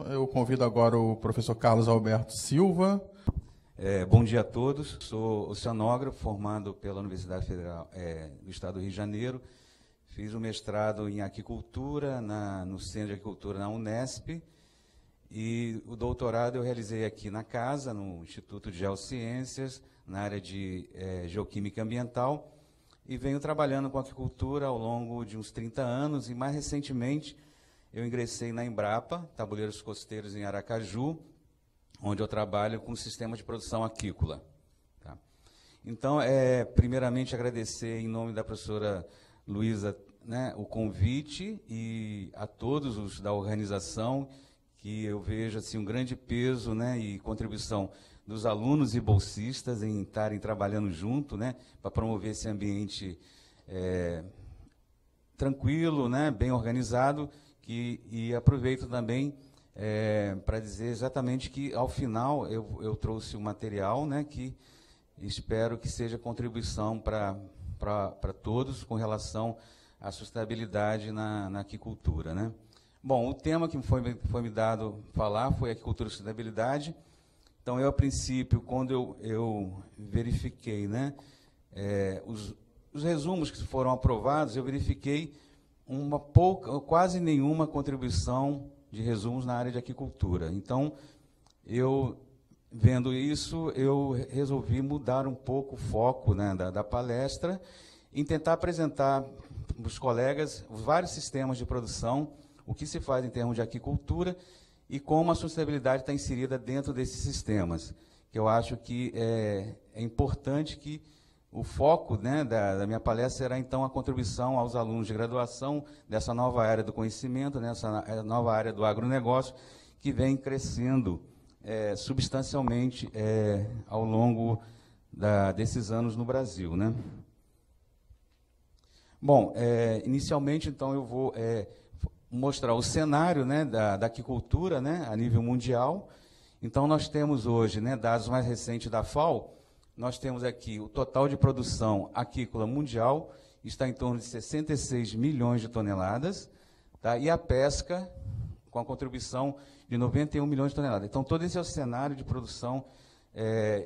Eu convido agora o professor Carlos Alberto Silva. Bom dia a todos. Sou oceanógrafo, formado pela Universidade Federal do Estado do Rio de Janeiro. Fiz o mestrado em aquicultura, no Centro de Aquicultura na Unesp. E o doutorado eu realizei aqui na casa, no Instituto de Geociências, na área de Geoquímica Ambiental. E venho trabalhando com aquicultura ao longo de uns 30 anos. E, mais recentemente, eu ingressei na Embrapa, Tabuleiros Costeiros, em Aracaju, onde eu trabalho com o sistema de produção aquícola. Tá? Então, primeiramente, agradecer em nome da professora Luísa, né, o convite e a todos os da organização, que eu vejo assim, um grande peso, né, e contribuição dos alunos e bolsistas em estarem trabalhando junto, né, para promover esse ambiente tranquilo, né, bem organizado, e aproveito também para dizer exatamente que, ao final, eu trouxe um material, né, que espero que seja contribuição para todos com relação à sustentabilidade na aquicultura, né. Bom, o tema que foi me dado falar foi aquicultura e sustentabilidade. Então, eu, a princípio, quando eu verifiquei, né, os resumos que foram aprovados, eu verifiquei quase nenhuma contribuição de resumos na área de aquicultura. Então, eu, vendo isso, eu resolvi mudar um pouco o foco, né, da palestra, em tentar apresentar para os colegas os vários sistemas de produção, o que se faz em termos de aquicultura e como a sustentabilidade está inserida dentro desses sistemas. Que eu acho que é importante que o foco, né, da minha palestra será, então, a contribuição aos alunos de graduação dessa nova área do conhecimento, nessa nova área do agronegócio, que vem crescendo substancialmente ao longo desses anos no Brasil, né? Bom, inicialmente, então, eu vou mostrar o cenário, né, da aquicultura, né, a nível mundial. Então, nós temos hoje, né, dados mais recentes da FAO, nós temos aqui o total de produção aquícola mundial, está em torno de 66 milhões de toneladas, tá? E a pesca, com a contribuição de 91 milhões de toneladas. Então, todo esse é o cenário de produção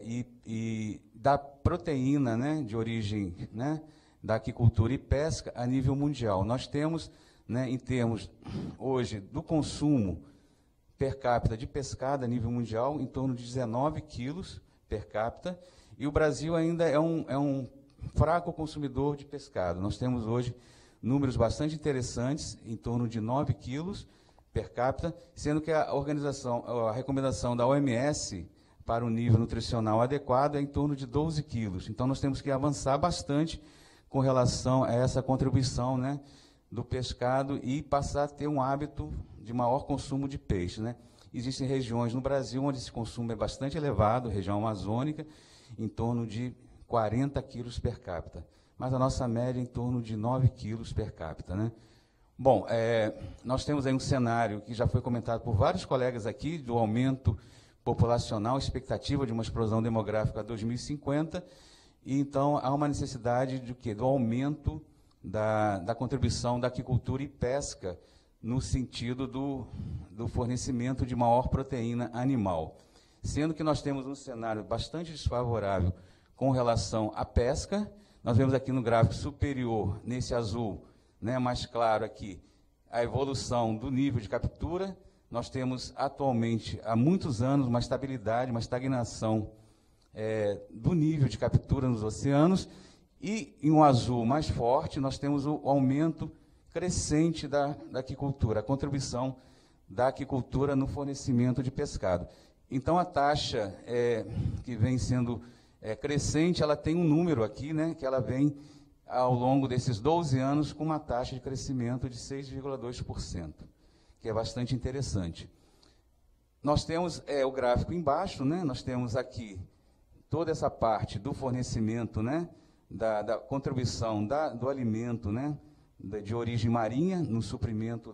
e da proteína, né, de origem, né, da aquicultura e pesca a nível mundial. Nós temos, né, em termos, hoje, do consumo per capita de pescado a nível mundial, em torno de 19 quilos per capita, e o Brasil ainda é um fraco consumidor de pescado. Nós temos hoje números bastante interessantes, em torno de 9 quilos per capita, sendo que a recomendação da OMS para o nível nutricional adequado é em torno de 12 quilos. Então, nós temos que avançar bastante com relação a essa contribuição, né, do pescado e passar a ter um hábito de maior consumo de peixe, né? Existem regiões no Brasil onde esse consumo é bastante elevado, região amazônica, em torno de 40 quilos per capita, mas a nossa média é em torno de 9 quilos per capita, né? Bom, nós temos aí um cenário que já foi comentado por vários colegas aqui, do aumento populacional, expectativa de uma explosão demográfica a 2050, e então há uma necessidade de quê? Do aumento da contribuição da aquicultura e pesca no sentido do fornecimento de maior proteína animal. Sendo que nós temos um cenário bastante desfavorável com relação à pesca. Nós vemos aqui no gráfico superior, nesse azul, né, mais claro aqui, a evolução do nível de captura. Nós temos atualmente, há muitos anos, uma estabilidade, uma estagnação do nível de captura nos oceanos, e em um azul mais forte, nós temos o aumento crescente da aquicultura, a contribuição da aquicultura no fornecimento de pescado. Então, a taxa que vem sendo crescente, ela tem um número aqui, né, que ela vem, ao longo desses 12 anos, com uma taxa de crescimento de 6,2%, que é bastante interessante. Nós temos o gráfico embaixo, né, nós temos aqui toda essa parte do fornecimento, né, da contribuição do alimento, né, de origem marinha, no suprimento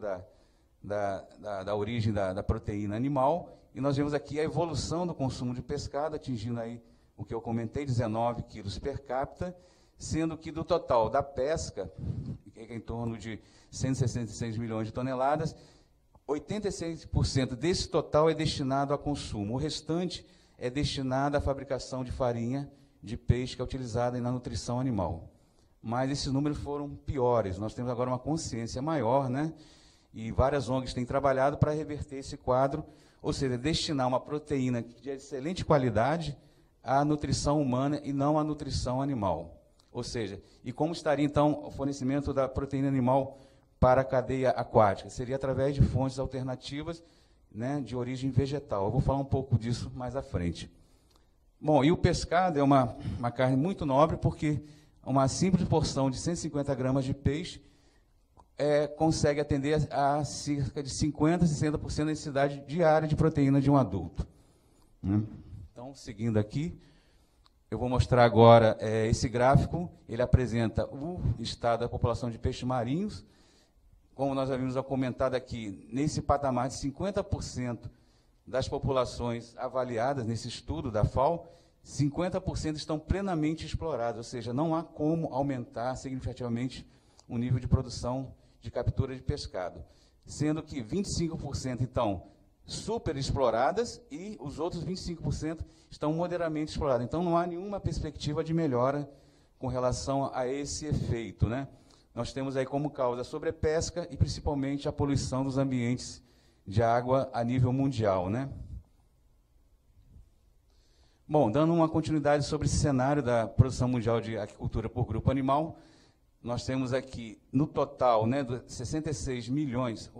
da origem da proteína animal, e nós vemos aqui a evolução do consumo de pescado, atingindo aí o que eu comentei, 19 quilos per capita, sendo que do total da pesca, que é em torno de 166 milhões de toneladas, 86% desse total é destinado a consumo. O restante é destinado à fabricação de farinha de peixe, que é utilizada na nutrição animal. Mas esses números foram piores. Nós temos agora uma consciência maior, né? E várias ONGs têm trabalhado para reverter esse quadro, ou seja, destinar uma proteína de excelente qualidade à nutrição humana e não à nutrição animal. Ou seja, e como estaria, então, o fornecimento da proteína animal para a cadeia aquática? Seria através de fontes alternativas, né, de origem vegetal. Eu vou falar um pouco disso mais à frente. Bom, e o pescado é uma carne muito nobre, porque uma simples porção de 150 gramas de peixe consegue atender a cerca de 50% a 60% da necessidade diária de proteína de um adulto. Então, seguindo aqui, eu vou mostrar agora esse gráfico. Ele apresenta o estado da população de peixes marinhos. Como nós havíamos comentado aqui, nesse patamar de 50% das populações avaliadas nesse estudo da FAO, 50% estão plenamente exploradas, ou seja, não há como aumentar significativamente o nível de produção de captura de pescado, sendo que 25% estão superexploradas e os outros 25% estão moderadamente exploradas. Então, não há nenhuma perspectiva de melhora com relação a esse efeito, né? Nós temos aí como causa a sobrepesca e, principalmente, a poluição dos ambientes de água a nível mundial, né? Bom, dando uma continuidade sobre esse cenário da produção mundial de aquicultura por grupo animal, nós temos aqui, no total, né, 66 milhões...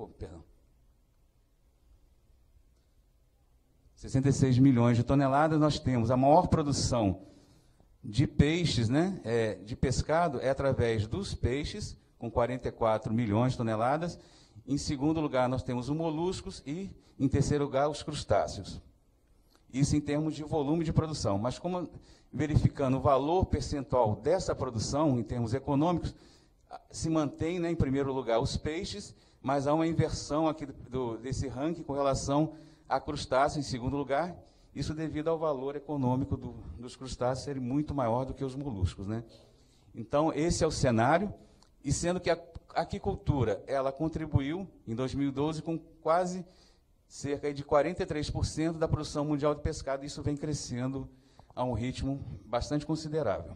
66 milhões de toneladas, nós temos a maior produção de peixes, né, de pescado, é através dos peixes, com 44 milhões de toneladas. Em segundo lugar, nós temos os moluscos e, em terceiro lugar, os crustáceos. Isso em termos de volume de produção. Mas, como verificando o valor percentual dessa produção, em termos econômicos, se mantém, né, em primeiro lugar os peixes, mas há uma inversão aqui desse ranking com relação a crustáceos, em segundo lugar, isso devido ao valor econômico dos crustáceos serem muito maior do que os moluscos, né? Então, esse é o cenário, e sendo que a aquicultura ela contribuiu, em 2012, com quase cerca de 43% da produção mundial de pescado, e isso vem crescendo a um ritmo bastante considerável.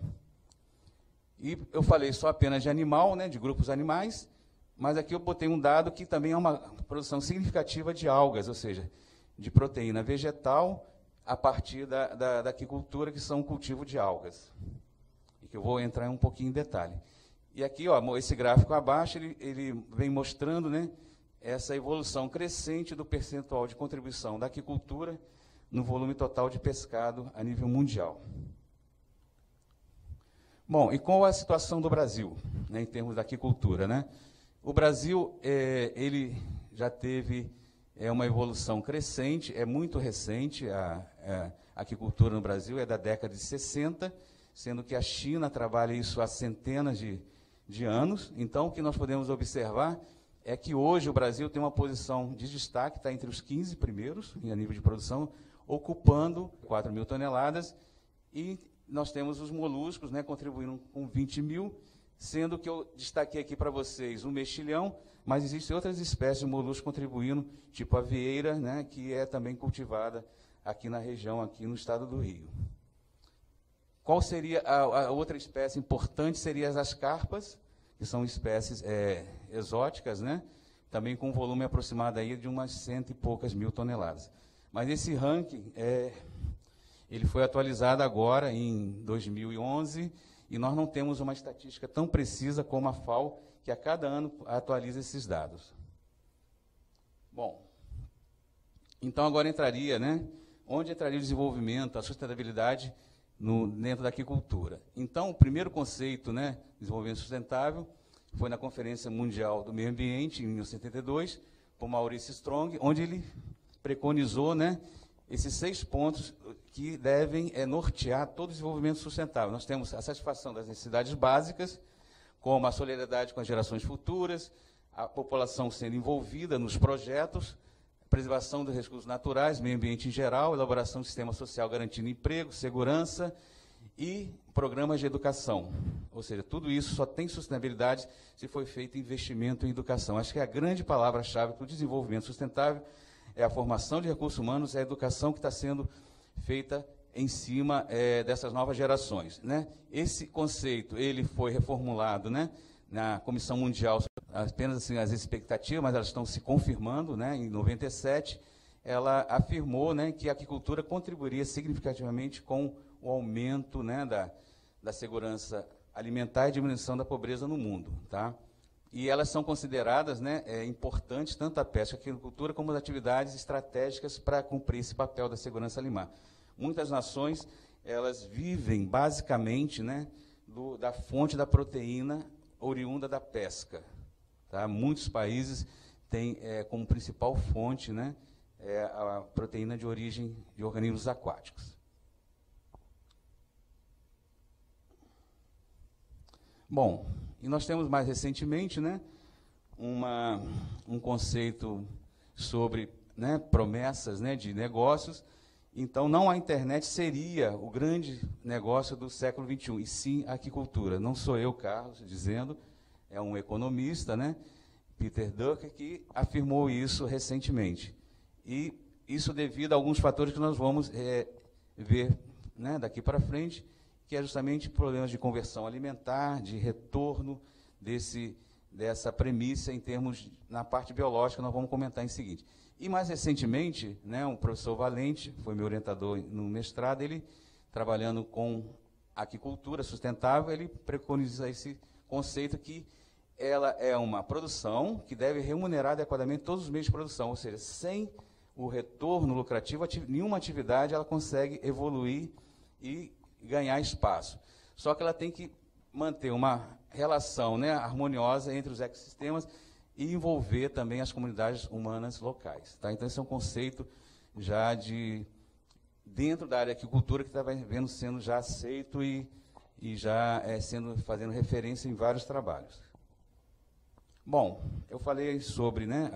E eu falei só apenas de animal, né, de grupos animais, mas aqui eu botei um dado que também é uma produção significativa de algas, ou seja, de proteína vegetal a partir da aquicultura, que são o cultivo de algas. E que eu vou entrar um pouquinho em detalhe. E aqui, ó, esse gráfico abaixo, ele vem mostrando, né, essa evolução crescente do percentual de contribuição da aquicultura no volume total de pescado a nível mundial. Bom, e qual a situação do Brasil, né, em termos da aquicultura, né? O Brasil, ele já teve uma evolução crescente, é muito recente, a aquicultura no Brasil é da década de 60, sendo que a China trabalha isso há centenas de anos. Então, o que nós podemos observar é que hoje o Brasil tem uma posição de destaque, está entre os 15 primeiros a nível de produção, ocupando 4 mil toneladas, e nós temos os moluscos, né, contribuindo com 20 mil, sendo que eu destaquei aqui para vocês o mexilhão, mas existem outras espécies de moluscos contribuindo, tipo a vieira, né, que é também cultivada aqui na região, aqui no estado do Rio. Qual seria a outra espécie importante? Seriam as carpas, que são espécies exóticas, né, também com um volume aproximado aí de umas 100 e poucas mil toneladas. Mas esse ranking, ele foi atualizado agora em 2011, e nós não temos uma estatística tão precisa como a FAO, que a cada ano atualiza esses dados. Bom, então agora entraria, né, onde entraria o desenvolvimento, a sustentabilidade dentro da aquicultura. Então, o primeiro conceito, né, de desenvolvimento sustentável foi na Conferência Mundial do Meio Ambiente, em 1972, por Maurice Strong, onde ele preconizou, né, esses 6 pontos que devem nortear todo o desenvolvimento sustentável. Nós temos a satisfação das necessidades básicas, como a solidariedade com as gerações futuras, a população sendo envolvida nos projetos, preservação dos recursos naturais, meio ambiente em geral, elaboração do sistema social garantindo emprego, segurança e programas de educação. Ou seja, tudo isso só tem sustentabilidade se for feito investimento em educação. Acho que a grande palavra-chave para o desenvolvimento sustentável é a formação de recursos humanos, é a educação que está sendo feita em cima dessas novas gerações, né? Esse conceito ele foi reformulado, né, na Comissão Mundial, apenas assim, as expectativas, mas elas estão se confirmando, né? Em 97, ela afirmou, né, que a aquicultura contribuiria significativamente com o aumento, né, da segurança alimentar e diminuição da pobreza no mundo, tá? E elas são consideradas, né, importantes, tanto a pesca e a aquicultura, como as atividades estratégicas para cumprir esse papel da segurança alimentar. Muitas nações, elas vivem basicamente, né, da fonte da proteína oriunda da pesca, tá? Muitos países têm como principal fonte, né, a proteína de origem de organismos aquáticos. Bom, e nós temos mais recentemente, né, um conceito sobre, né, promessas, né, de negócios. Então, não a internet seria o grande negócio do século XXI, e sim a aquicultura. Não sou eu, Carlos, dizendo, é um economista, né, Peter Drucker, que afirmou isso recentemente. E isso devido a alguns fatores que nós vamos ver, né, daqui para frente, que é justamente problemas de conversão alimentar, de retorno dessa premissa em termos, na parte biológica, nós vamos comentar em seguinte. E mais recentemente, né, o professor Valente, foi meu orientador no mestrado, ele, trabalhando com aquicultura sustentável, ele preconiza esse conceito que ela é uma produção que deve remunerar adequadamente todos os meios de produção, ou seja, sem o retorno lucrativo, nenhuma atividade ela consegue evoluir e ganhar espaço. Só que ela tem que manter uma relação, né, harmoniosa entre os ecossistemas e envolver também as comunidades humanas locais. Tá? Então, esse é um conceito já dentro da área de aquicultura que está sendo já aceito e já fazendo referência em vários trabalhos. Bom, eu falei sobre, né,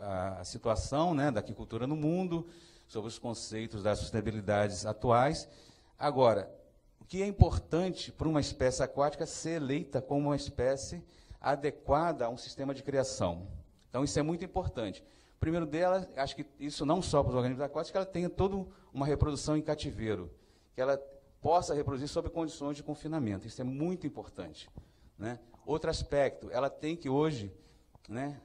a situação, né, da aquicultura no mundo, sobre os conceitos das sustentabilidades atuais. Agora, o que é importante para uma espécie aquática ser eleita como uma espécie adequada a um sistema de criação. Então, isso é muito importante. O primeiro dela, acho que isso não só para os organismos aquáticos, que ela tenha toda uma reprodução em cativeiro, que ela possa reproduzir sob condições de confinamento. Isso é muito importante, né? Outro aspecto, ela tem que hoje, né,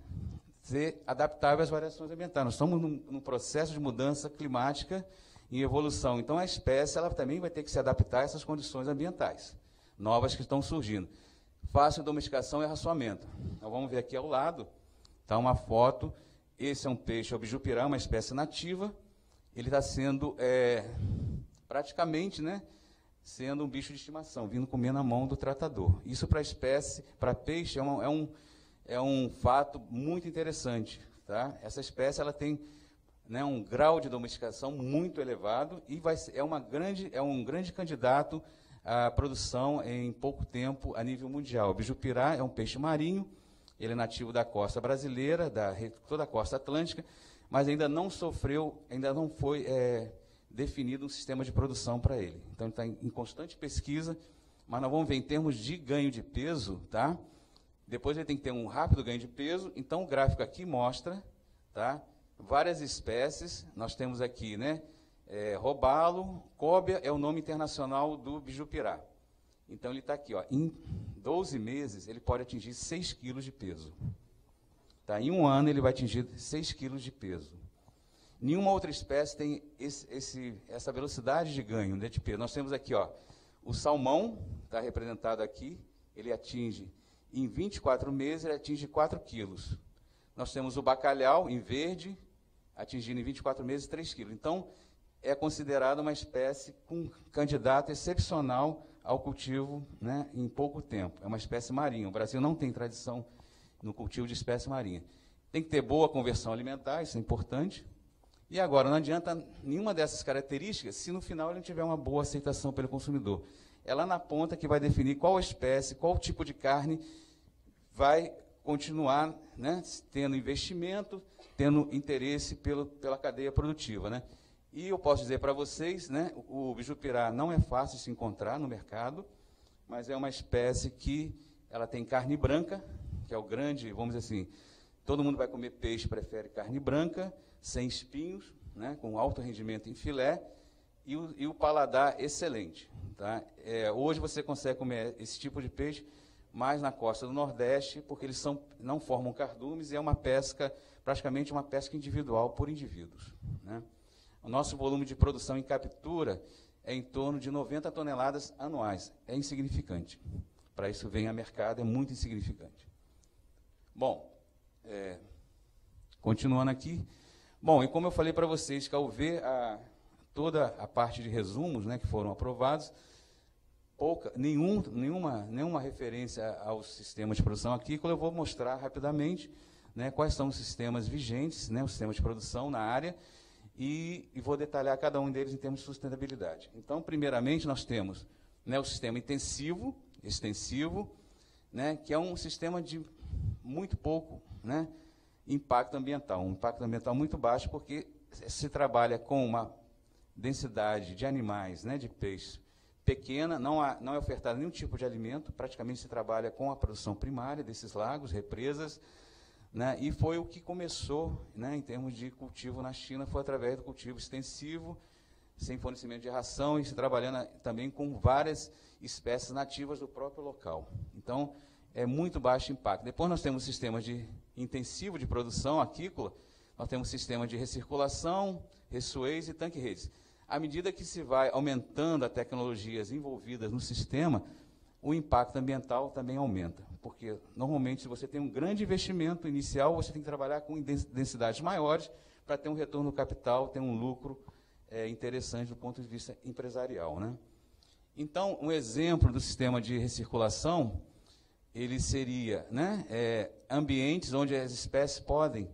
ser adaptável às variações ambientais. Nós estamos num processo de mudança climática em evolução. Então, a espécie ela também vai ter que se adaptar a essas condições ambientais novas que estão surgindo. Fácil domesticação e arraçoamento. Então, vamos ver aqui ao lado, está uma foto. Esse é um peixe, é o bijupirá, uma espécie nativa. Ele está sendo, praticamente, né, sendo um bicho de estimação, vindo comer na mão do tratador. Isso para espécie, para peixe, é um fato muito interessante. Tá? Essa espécie ela tem, né, um grau de domesticação muito elevado e é um grande candidato à produção em pouco tempo a nível mundial. O bijupirá é um peixe marinho, ele é nativo da costa brasileira, toda a costa atlântica, mas ainda não foi definido um sistema de produção para ele. Então, ele está em constante pesquisa, mas nós vamos ver em termos de ganho de peso, tá? Depois ele tem que ter um rápido ganho de peso. Então, o gráfico aqui mostra, tá, várias espécies. Nós temos aqui, né, robalo, cóbia é o nome internacional do bijupirá. Então, ele está aqui, ó, em 12 meses, ele pode atingir 6 quilos de peso. Tá? Em um ano, ele vai atingir 6 quilos de peso. Nenhuma outra espécie tem essa velocidade de ganho, né, de peso. Nós temos aqui, ó, o salmão, está representado aqui, ele atinge, em 24 meses, ele atinge 4 quilos. Nós temos o bacalhau, em verde, atingindo em 24 meses 3 quilos. Então, é considerada uma espécie com candidato excepcional ao cultivo, né, em pouco tempo. É uma espécie marinha. O Brasil não tem tradição no cultivo de espécie marinha. Tem que ter boa conversão alimentar, isso é importante. E agora, não adianta nenhuma dessas características se no final ele não tiver uma boa aceitação pelo consumidor. É lá na ponta que vai definir qual espécie, qual tipo de carne vai continuar, né, tendo investimento, tendo interesse pela cadeia produtiva, né? E eu posso dizer para vocês, né, o bijupirá não é fácil de se encontrar no mercado, mas é uma espécie que ela tem carne branca, que é o grande, vamos dizer assim, todo mundo vai comer peixe, prefere carne branca, sem espinhos, né, com alto rendimento em filé, e o paladar excelente. Tá? Hoje você consegue comer esse tipo de peixe mais na costa do Nordeste, porque eles não formam cardumes, e é uma pesca, praticamente uma pesca individual por indivíduos. Né? O nosso volume de produção em captura é em torno de 90 toneladas anuais. É insignificante. Para isso vem a mercado, é muito insignificante. Bom, continuando aqui. Bom, e como eu falei para vocês, que ao ver toda a parte de resumos, né, que foram aprovados, nenhuma referência aos sistemas de produção agrícola, eu vou mostrar rapidamente, né, quais são os sistemas vigentes, né, os sistemas de produção na área, e vou detalhar cada um deles em termos de sustentabilidade. Então, primeiramente, nós temos, né, o sistema intensivo, extensivo, né, que é um sistema de muito pouco, né, impacto ambiental, um impacto ambiental muito baixo, porque se trabalha com uma densidade de animais, né, de peixes, pequena, não é ofertado nenhum tipo de alimento, praticamente se trabalha com a produção primária desses lagos, represas, né, e foi o que começou, né, em termos de cultivo na China, foi através do cultivo extensivo, sem fornecimento de ração, e se trabalhando também com várias espécies nativas do próprio local. Então, é muito baixo impacto. Depois nós temos sistemas intensivo de produção aquícola, nós temos sistema de recirculação, ressuês e tanque-redes. À medida que se vai aumentando as tecnologias envolvidas no sistema, o impacto ambiental também aumenta, porque normalmente se você tem um grande investimento inicial, você tem que trabalhar com densidades maiores para ter um retorno do capital, ter um lucro interessante do ponto de vista empresarial, né? Então, um exemplo do sistema de recirculação, ele seria, né, ambientes onde as espécies podem,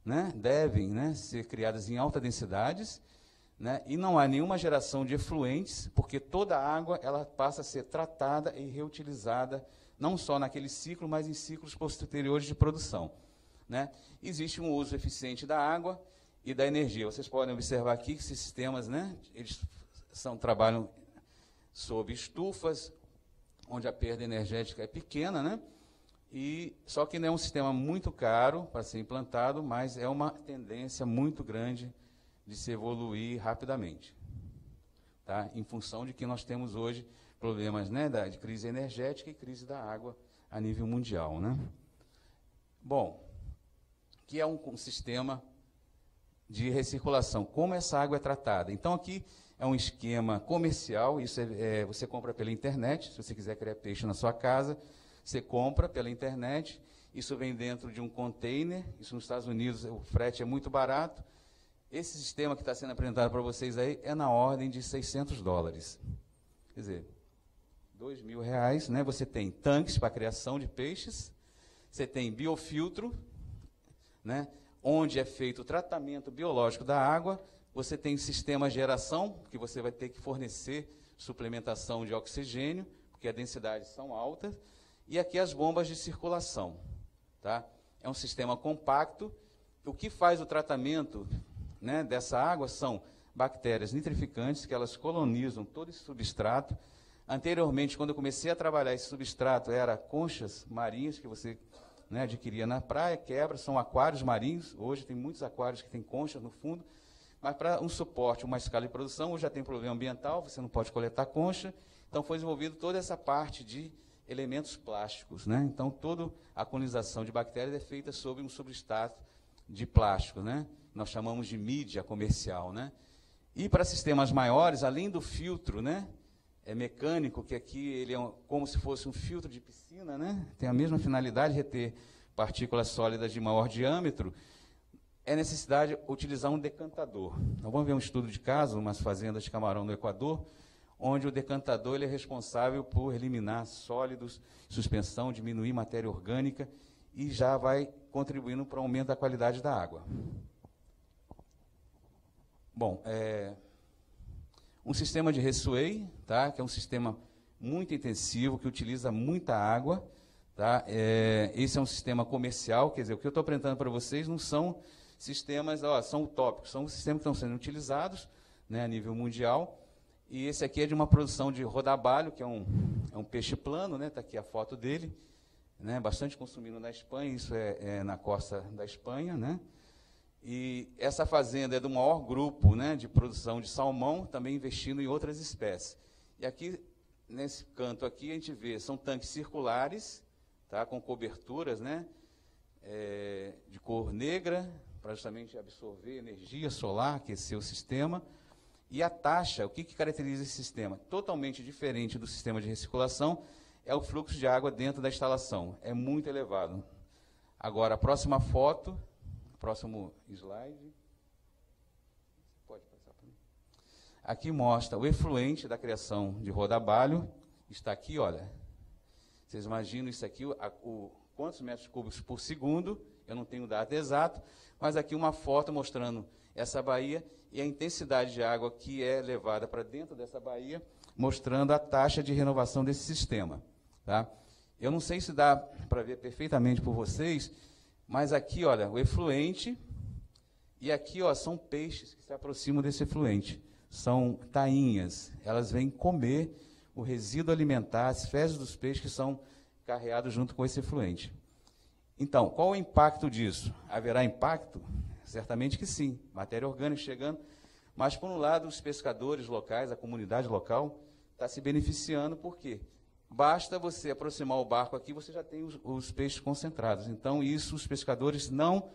né, devem, né, ser criadas em altas densidades, né, e não há nenhuma geração de efluentes, porque toda a água ela passa a ser tratada e reutilizada, não só naquele ciclo, mas em ciclos posteriores de produção. Né? Existe um uso eficiente da água e da energia. Vocês podem observar aqui que esses sistemas, né, eles trabalham sob estufas, onde a perda energética é pequena, né? Só que não é um sistema muito caro para ser implantado, mas é uma tendência muito grande de se evoluir rapidamente, tá? Em função de que nós temos hoje problemas, né, de crise energética e crise da água a nível mundial, né? Bom, que é um sistema de recirculação. Como essa água é tratada? Então, aqui é um esquema comercial, isso você compra pela internet, se você quiser criar peixe na sua casa, você compra pela internet, isso vem dentro de um container, isso nos Estados Unidos o frete é muito barato. Esse sistema que está sendo apresentado para vocês aí é na ordem de $600. Quer dizer, R$2.000, né? Você tem tanques para criação de peixes, você tem biofiltro, né, onde é feito o tratamento biológico da água, você tem sistema de geração, que você vai ter que fornecer suplementação de oxigênio, porque as densidades são altas, e aqui as bombas de circulação. Tá? É um sistema compacto. O que faz o tratamento, né, dessa água são bactérias nitrificantes, que elas colonizam todo esse substrato. Anteriormente, quando eu comecei a trabalhar esse substrato, era conchas marinhas que você, né, adquiria na praia, quebra, são aquários marinhos. Hoje tem muitos aquários que têm conchas no fundo, mas para um suporte, uma escala de produção, hoje já tem problema ambiental, você não pode coletar concha. Então foi desenvolvido toda essa parte de elementos plásticos, né? Então toda a colonização de bactérias é feita sobre um substrato de plástico, né? Nós chamamos de mídia comercial, né? E para sistemas maiores, além do filtro, né, mecânico, que aqui ele é como se fosse um filtro de piscina, né? Tem a mesma finalidade, reter partículas sólidas de maior diâmetro, é necessidade utilizar um decantador. Nós vamos ver um estudo de caso, umas fazendas de camarão no Equador, onde o decantador ele é responsável por eliminar sólidos, suspensão, diminuir matéria orgânica e já vai contribuindo para o aumento da qualidade da água. Bom, um sistema de ressuei, tá, que é um sistema muito intensivo, que utiliza muita água. Tá? Esse é um sistema comercial, quer dizer, o que eu estou apresentando para vocês não são sistemas, são utópicos, são sistemas que estão sendo utilizados, né, a nível mundial. E esse aqui é de uma produção de rodabalho, que é um peixe plano, né, está aqui a foto dele, né, bastante consumido na Espanha, isso é na costa da Espanha, né. E essa fazenda é do maior grupo, né, de produção de salmão, também investindo em outras espécies. E aqui, nesse canto aqui, a gente vê, são tanques circulares, tá, com coberturas, né, de cor negra, para justamente absorver energia solar, aquecer o sistema. E a taxa, o que caracteriza esse sistema? Totalmente diferente do sistema de recirculação, é o fluxo de água dentro da instalação. É muito elevado. Agora, a próxima foto, próximo slide. Pode passar para mim. Aqui mostra o efluente da criação de rodabalho. Está aqui, olha. Vocês imaginam isso aqui, quantos metros cúbicos por segundo? Eu não tenho o dado exato, mas aqui uma foto mostrando essa baía e a intensidade de água que é levada para dentro dessa baía, mostrando a taxa de renovação desse sistema. Tá? Eu não sei se dá para ver perfeitamente por vocês, mas aqui, olha, o efluente, e aqui, ó, são peixes que se aproximam desse efluente. São tainhas, elas vêm comer o resíduo alimentar, as fezes dos peixes que são carreados junto com esse efluente. Então, qual o impacto disso? Haverá impacto? Certamente que sim, matéria orgânica chegando, mas, por um lado, os pescadores locais, a comunidade local, está se beneficiando, por quê? Basta você aproximar o barco aqui, você já tem os peixes concentrados. Então, isso, os pescadores não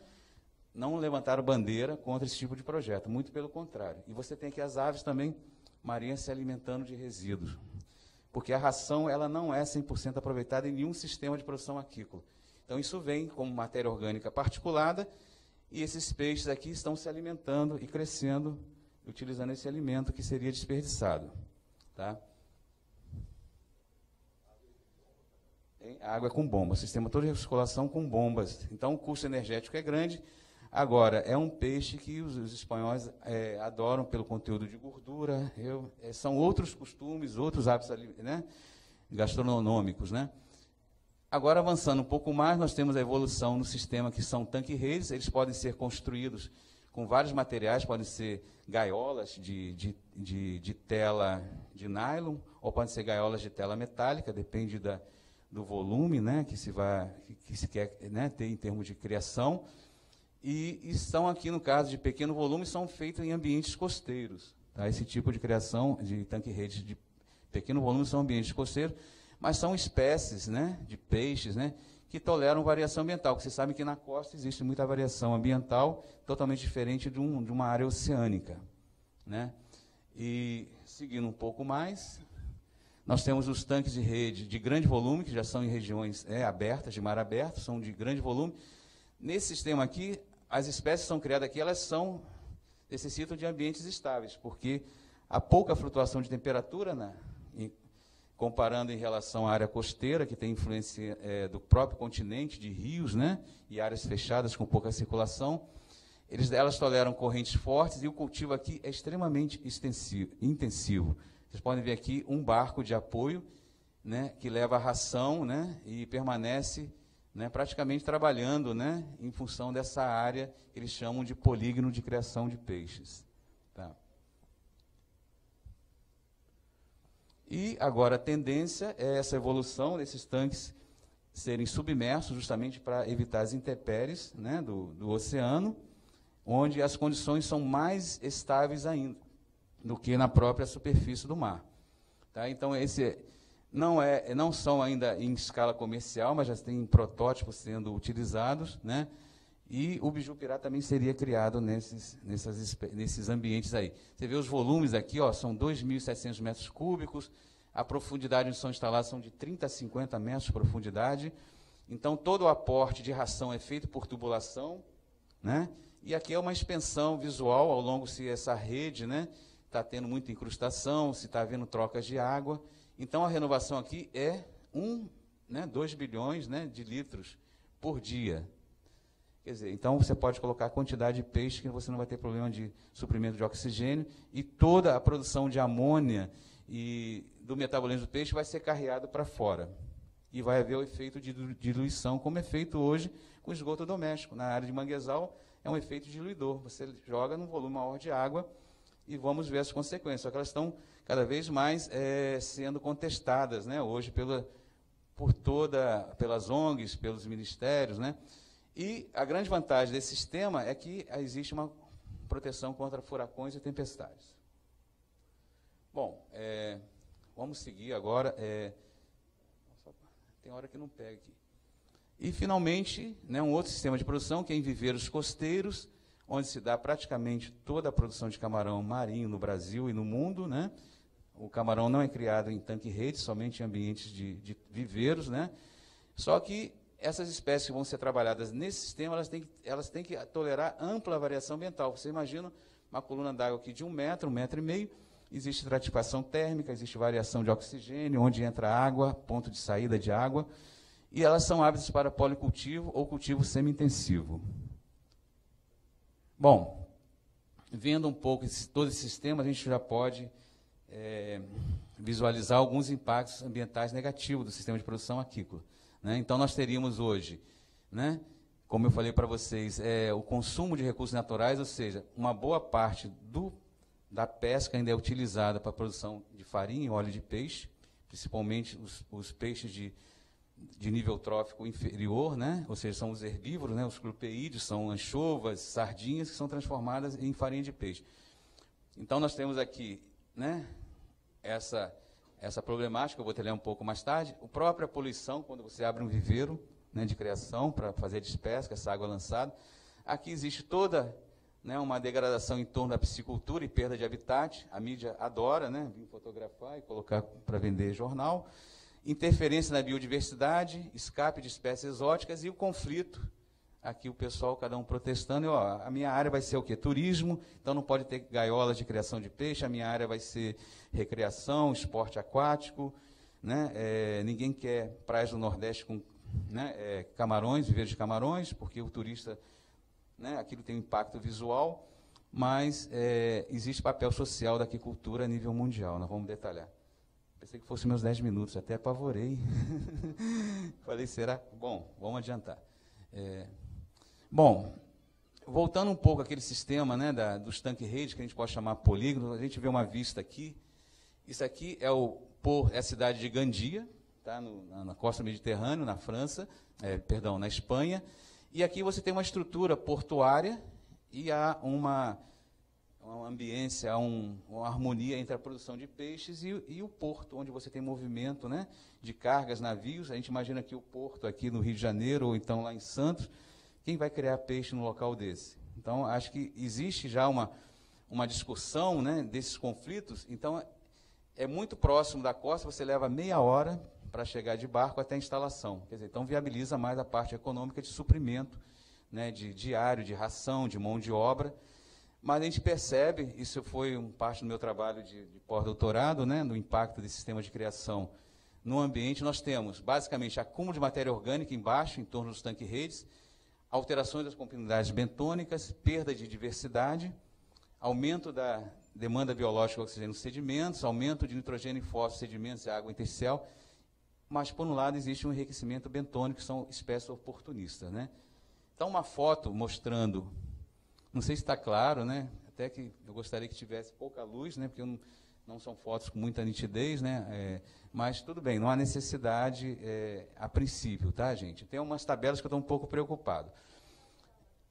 levantaram bandeira contra esse tipo de projeto, muito pelo contrário. E você tem aqui as aves também marinhas se alimentando de resíduos, porque a ração ela não é 100% aproveitada em nenhum sistema de produção aquícola. Então, isso vem como matéria orgânica particulada, e esses peixes aqui estão se alimentando e crescendo, utilizando esse alimento que seria desperdiçado. Tá? A água é com bomba, sistema todo de recirculação com bombas. Então, o custo energético é grande. Agora, é um peixe que os espanhóis adoram pelo conteúdo de gordura. São outros costumes, outros hábitos, né, gastronômicos. Né? Agora, avançando um pouco mais, nós temos a evolução no sistema, que são tanque-redes. Eles podem ser construídos com vários materiais, podem ser gaiolas de tela de nylon, ou podem ser gaiolas de tela metálica, depende do volume, né, que se quer, né, ter em termos de criação. E estão aqui, no caso de pequeno volume, são feitos em ambientes costeiros. Tá? Esse tipo de criação de tanque-redes de pequeno volume são ambientes costeiros, mas são espécies, né, de peixes, né, que toleram variação ambiental, porque vocês sabem que na costa existe muita variação ambiental, totalmente diferente de uma área oceânica. Né? E, seguindo um pouco mais, nós temos os tanques de rede de grande volume, que já são em regiões abertas, de mar aberto, são de grande volume. Nesse sistema aqui, as espécies que são criadas aqui, elas necessitam de ambientes estáveis, porque a pouca flutuação de temperatura, comparando em relação à área costeira, que tem influência do próprio continente, de rios, né, e áreas fechadas com pouca circulação, elas toleram correntes fortes e o cultivo aqui é extremamente intensivo. Vocês podem ver aqui um barco de apoio, né, que leva a ração, né, e permanece, né, praticamente trabalhando, né, em função dessa área que eles chamam de polígono de criação de peixes. Tá. E agora a tendência é essa evolução desses tanques serem submersos justamente para evitar as intempéries, né, do oceano, onde as condições são mais estáveis ainda do que na própria superfície do mar. Tá? Então, não são ainda em escala comercial, mas já tem protótipos sendo utilizados, né? E o bijupirá também seria criado nesses ambientes aí. Você vê os volumes aqui, ó, são 2.700 metros cúbicos, a profundidade onde são instalados são de 30 a 50 metros de profundidade. Então, todo o aporte de ração é feito por tubulação, né? E aqui é uma expansão visual ao longo, se essa rede, né, está tendo muita incrustação, se está havendo trocas de água. Então, a renovação aqui é 2 bilhões, né, de litros por dia. Quer dizer, então, você pode colocar a quantidade de peixe que você não vai ter problema de suprimento de oxigênio, e toda a produção de amônia e do metabolismo do peixe vai ser carreado para fora. E vai haver o efeito de diluição, como é feito hoje com esgoto doméstico. Na área de manguezal, é um efeito diluidor. Você joga num volume maior de água e vamos ver as consequências. Só que elas estão cada vez mais sendo contestadas, né, hoje pelas ONGs, pelos ministérios, né? E a grande vantagem desse sistema é que existe uma proteção contra furacões e tempestades. Bom, vamos seguir agora. Tem hora que não pega aqui. E, finalmente, né, um outro sistema de produção, que é em viveiros costeiros, onde se dá praticamente toda a produção de camarão marinho no Brasil e no mundo, né? O camarão não é criado em tanque-rede, somente em ambientes de viveiros, né? Só que essas espécies que vão ser trabalhadas nesse sistema, elas têm que tolerar ampla variação ambiental. Você imagina uma coluna d'água aqui de 1 metro, 1,5 metros, existe estratificação térmica, existe variação de oxigênio, onde entra água, ponto de saída de água, e elas são hábitos para policultivo ou cultivo semi-intensivo. Bom, vendo um pouco todo esse sistema, a gente já pode visualizar alguns impactos ambientais negativos do sistema de produção aquícola, né? Então, nós teríamos hoje, né, como eu falei para vocês, o consumo de recursos naturais, ou seja, uma boa parte da pesca ainda é utilizada para a produção de farinha e óleo de peixe, principalmente os peixes de nível trófico inferior, né? Ou seja, são os herbívoros, né? Os clupeídeos, são anchovas, sardinhas, que são transformadas em farinha de peixe. Então, nós temos aqui, né, essa problemática, eu vou detalhar um pouco mais tarde. A própria poluição, quando você abre um viveiro, né, de criação para fazer despesca, essa água lançada. Aqui existe toda, né, uma degradação em torno da piscicultura e perda de habitat. A mídia adora, né, vir fotografar e colocar para vender jornal. Interferência na biodiversidade, escape de espécies exóticas e o conflito. Aqui o pessoal, cada um protestando, a minha área vai ser o quê? Turismo, então não pode ter gaiolas de criação de peixe, a minha área vai ser recreação, esporte aquático, né? Ninguém quer praias do Nordeste com, né, camarões, viveiros de camarões, porque o turista, né, aquilo tem um impacto visual, mas existe papel social da aquicultura a nível mundial, nós vamos detalhar. Pensei que fosse meus 10 minutos, até apavorei. Falei, será? Bom, vamos adiantar. Bom, voltando um pouco àquele sistema, né, dos tanque-redes, que a gente pode chamar polígono, a gente vê uma vista aqui. Isso aqui é a cidade de Gandia, tá, na costa mediterrânea, na França, na Espanha. E aqui você tem uma estrutura portuária e há uma ambiência, uma harmonia entre a produção de peixes e o porto, onde você tem movimento, né, de cargas, navios. A gente imagina que o porto aqui no Rio de Janeiro, ou então lá em Santos, quem vai criar peixe no local desse? Então, acho que existe já uma discussão, né, desses conflitos. Então, é muito próximo da costa, você leva meia hora para chegar de barco até a instalação. Quer dizer, então, viabiliza mais a parte econômica de suprimento, né, de diário, de ração, de mão de obra. Mas a gente percebe, isso foi parte do meu trabalho de pós-doutorado, né, no impacto desse sistema de criação no ambiente. Nós temos, basicamente, acúmulo de matéria orgânica embaixo, em torno dos tanque-redes, alterações das continuidades bentônicas, perda de diversidade, aumento da demanda biológica de oxigênio nos sedimentos, aumento de nitrogênio e fósforo nos sedimentos e água intersticial, mas, por um lado, existe um enriquecimento bentônico, que são espécies oportunistas, né? Então, uma foto mostrando, não sei se está claro, né? Até que eu gostaria que tivesse pouca luz, né? Porque não são fotos com muita nitidez, né? Mas tudo bem, não há necessidade a princípio, tá, gente? Tem umas tabelas que eu estou um pouco preocupado.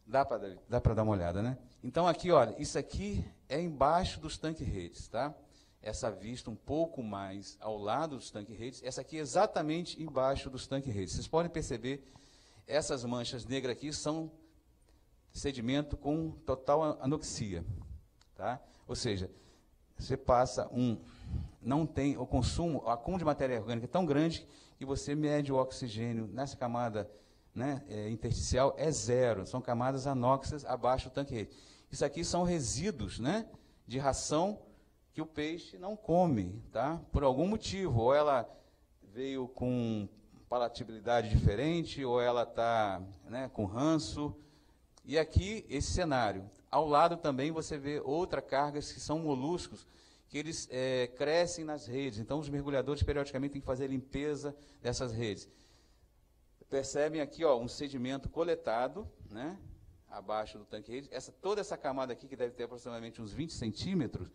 Dá para dar uma olhada, né? Então, aqui, olha, isso aqui é embaixo dos tanque-redes, tá? Essa vista um pouco mais ao lado dos tanque-redes, essa aqui é exatamente embaixo dos tanque-redes. Vocês podem perceber, essas manchas negras aqui são sedimento com total anoxia, tá? Ou seja, você passa não tem o consumo, o acúmulo de matéria orgânica é tão grande que você mede o oxigênio nessa camada, né, intersticial, é zero, são camadas anóxicas abaixo do tanque-rede. Isso aqui são resíduos, né, de ração que o peixe não come, tá? Por algum motivo, ou ela veio com palatabilidade diferente, ou ela está, né, com ranço. E aqui, esse cenário. Ao lado também você vê outras cargas que são moluscos, que eles crescem nas redes. Então, os mergulhadores, periodicamente, têm que fazer limpeza dessas redes. Percebem aqui, ó, um sedimento coletado, né, abaixo do tanque-rede, toda essa camada aqui, que deve ter aproximadamente uns 20 centímetros,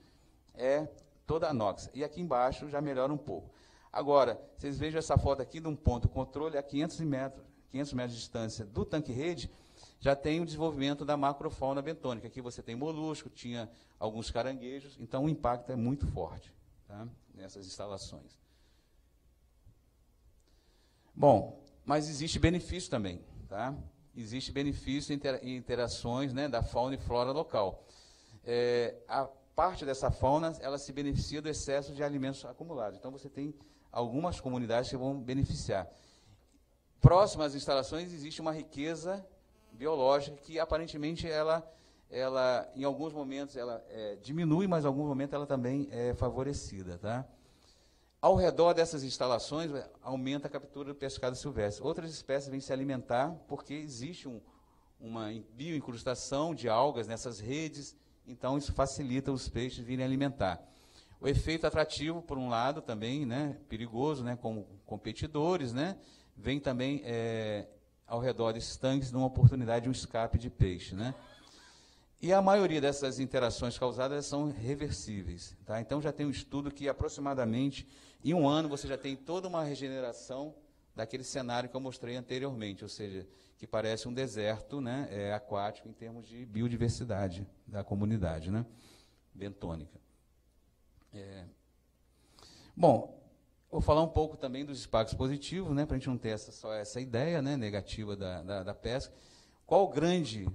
é toda anox. E aqui embaixo já melhora um pouco. Agora, vocês vejam essa foto aqui de um ponto controle a 500 metros de distância do tanque-rede, já tem o desenvolvimento da macrofauna bentônica. Aqui você tem molusco, tinha alguns caranguejos, então o impacto é muito forte, tá, nessas instalações. Bom, mas existe benefício também, tá? Existe benefício em interações, né, da fauna e flora local. A parte dessa fauna, ela se beneficia do excesso de alimentos acumulados. Então, você tem algumas comunidades que vão beneficiar. Próximo às instalações, existe uma riqueza biológica que, aparentemente, ela em alguns momentos, ela diminui, mas em alguns momentos ela também é favorecida, tá? Ao redor dessas instalações, aumenta a captura do pescado silvestre. Outras espécies vêm se alimentar porque existe uma bioincrustação de algas nessas redes, então isso facilita os peixes virem alimentar. O efeito atrativo, por um lado, também, né, perigoso, né, como competidores, né, vem também ao redor desses tanques numa oportunidade de um escape de peixe, né? E a maioria dessas interações causadas são reversíveis, tá? Então, já tem um estudo que, aproximadamente, em um ano, você já tem toda uma regeneração daquele cenário que eu mostrei anteriormente, ou seja, que parece um deserto, né, aquático em termos de biodiversidade da comunidade, né, bentônica. Bom, vou falar um pouco também dos impactos positivos, né, para a gente não ter só essa ideia, né, negativa da pesca. Qual o grande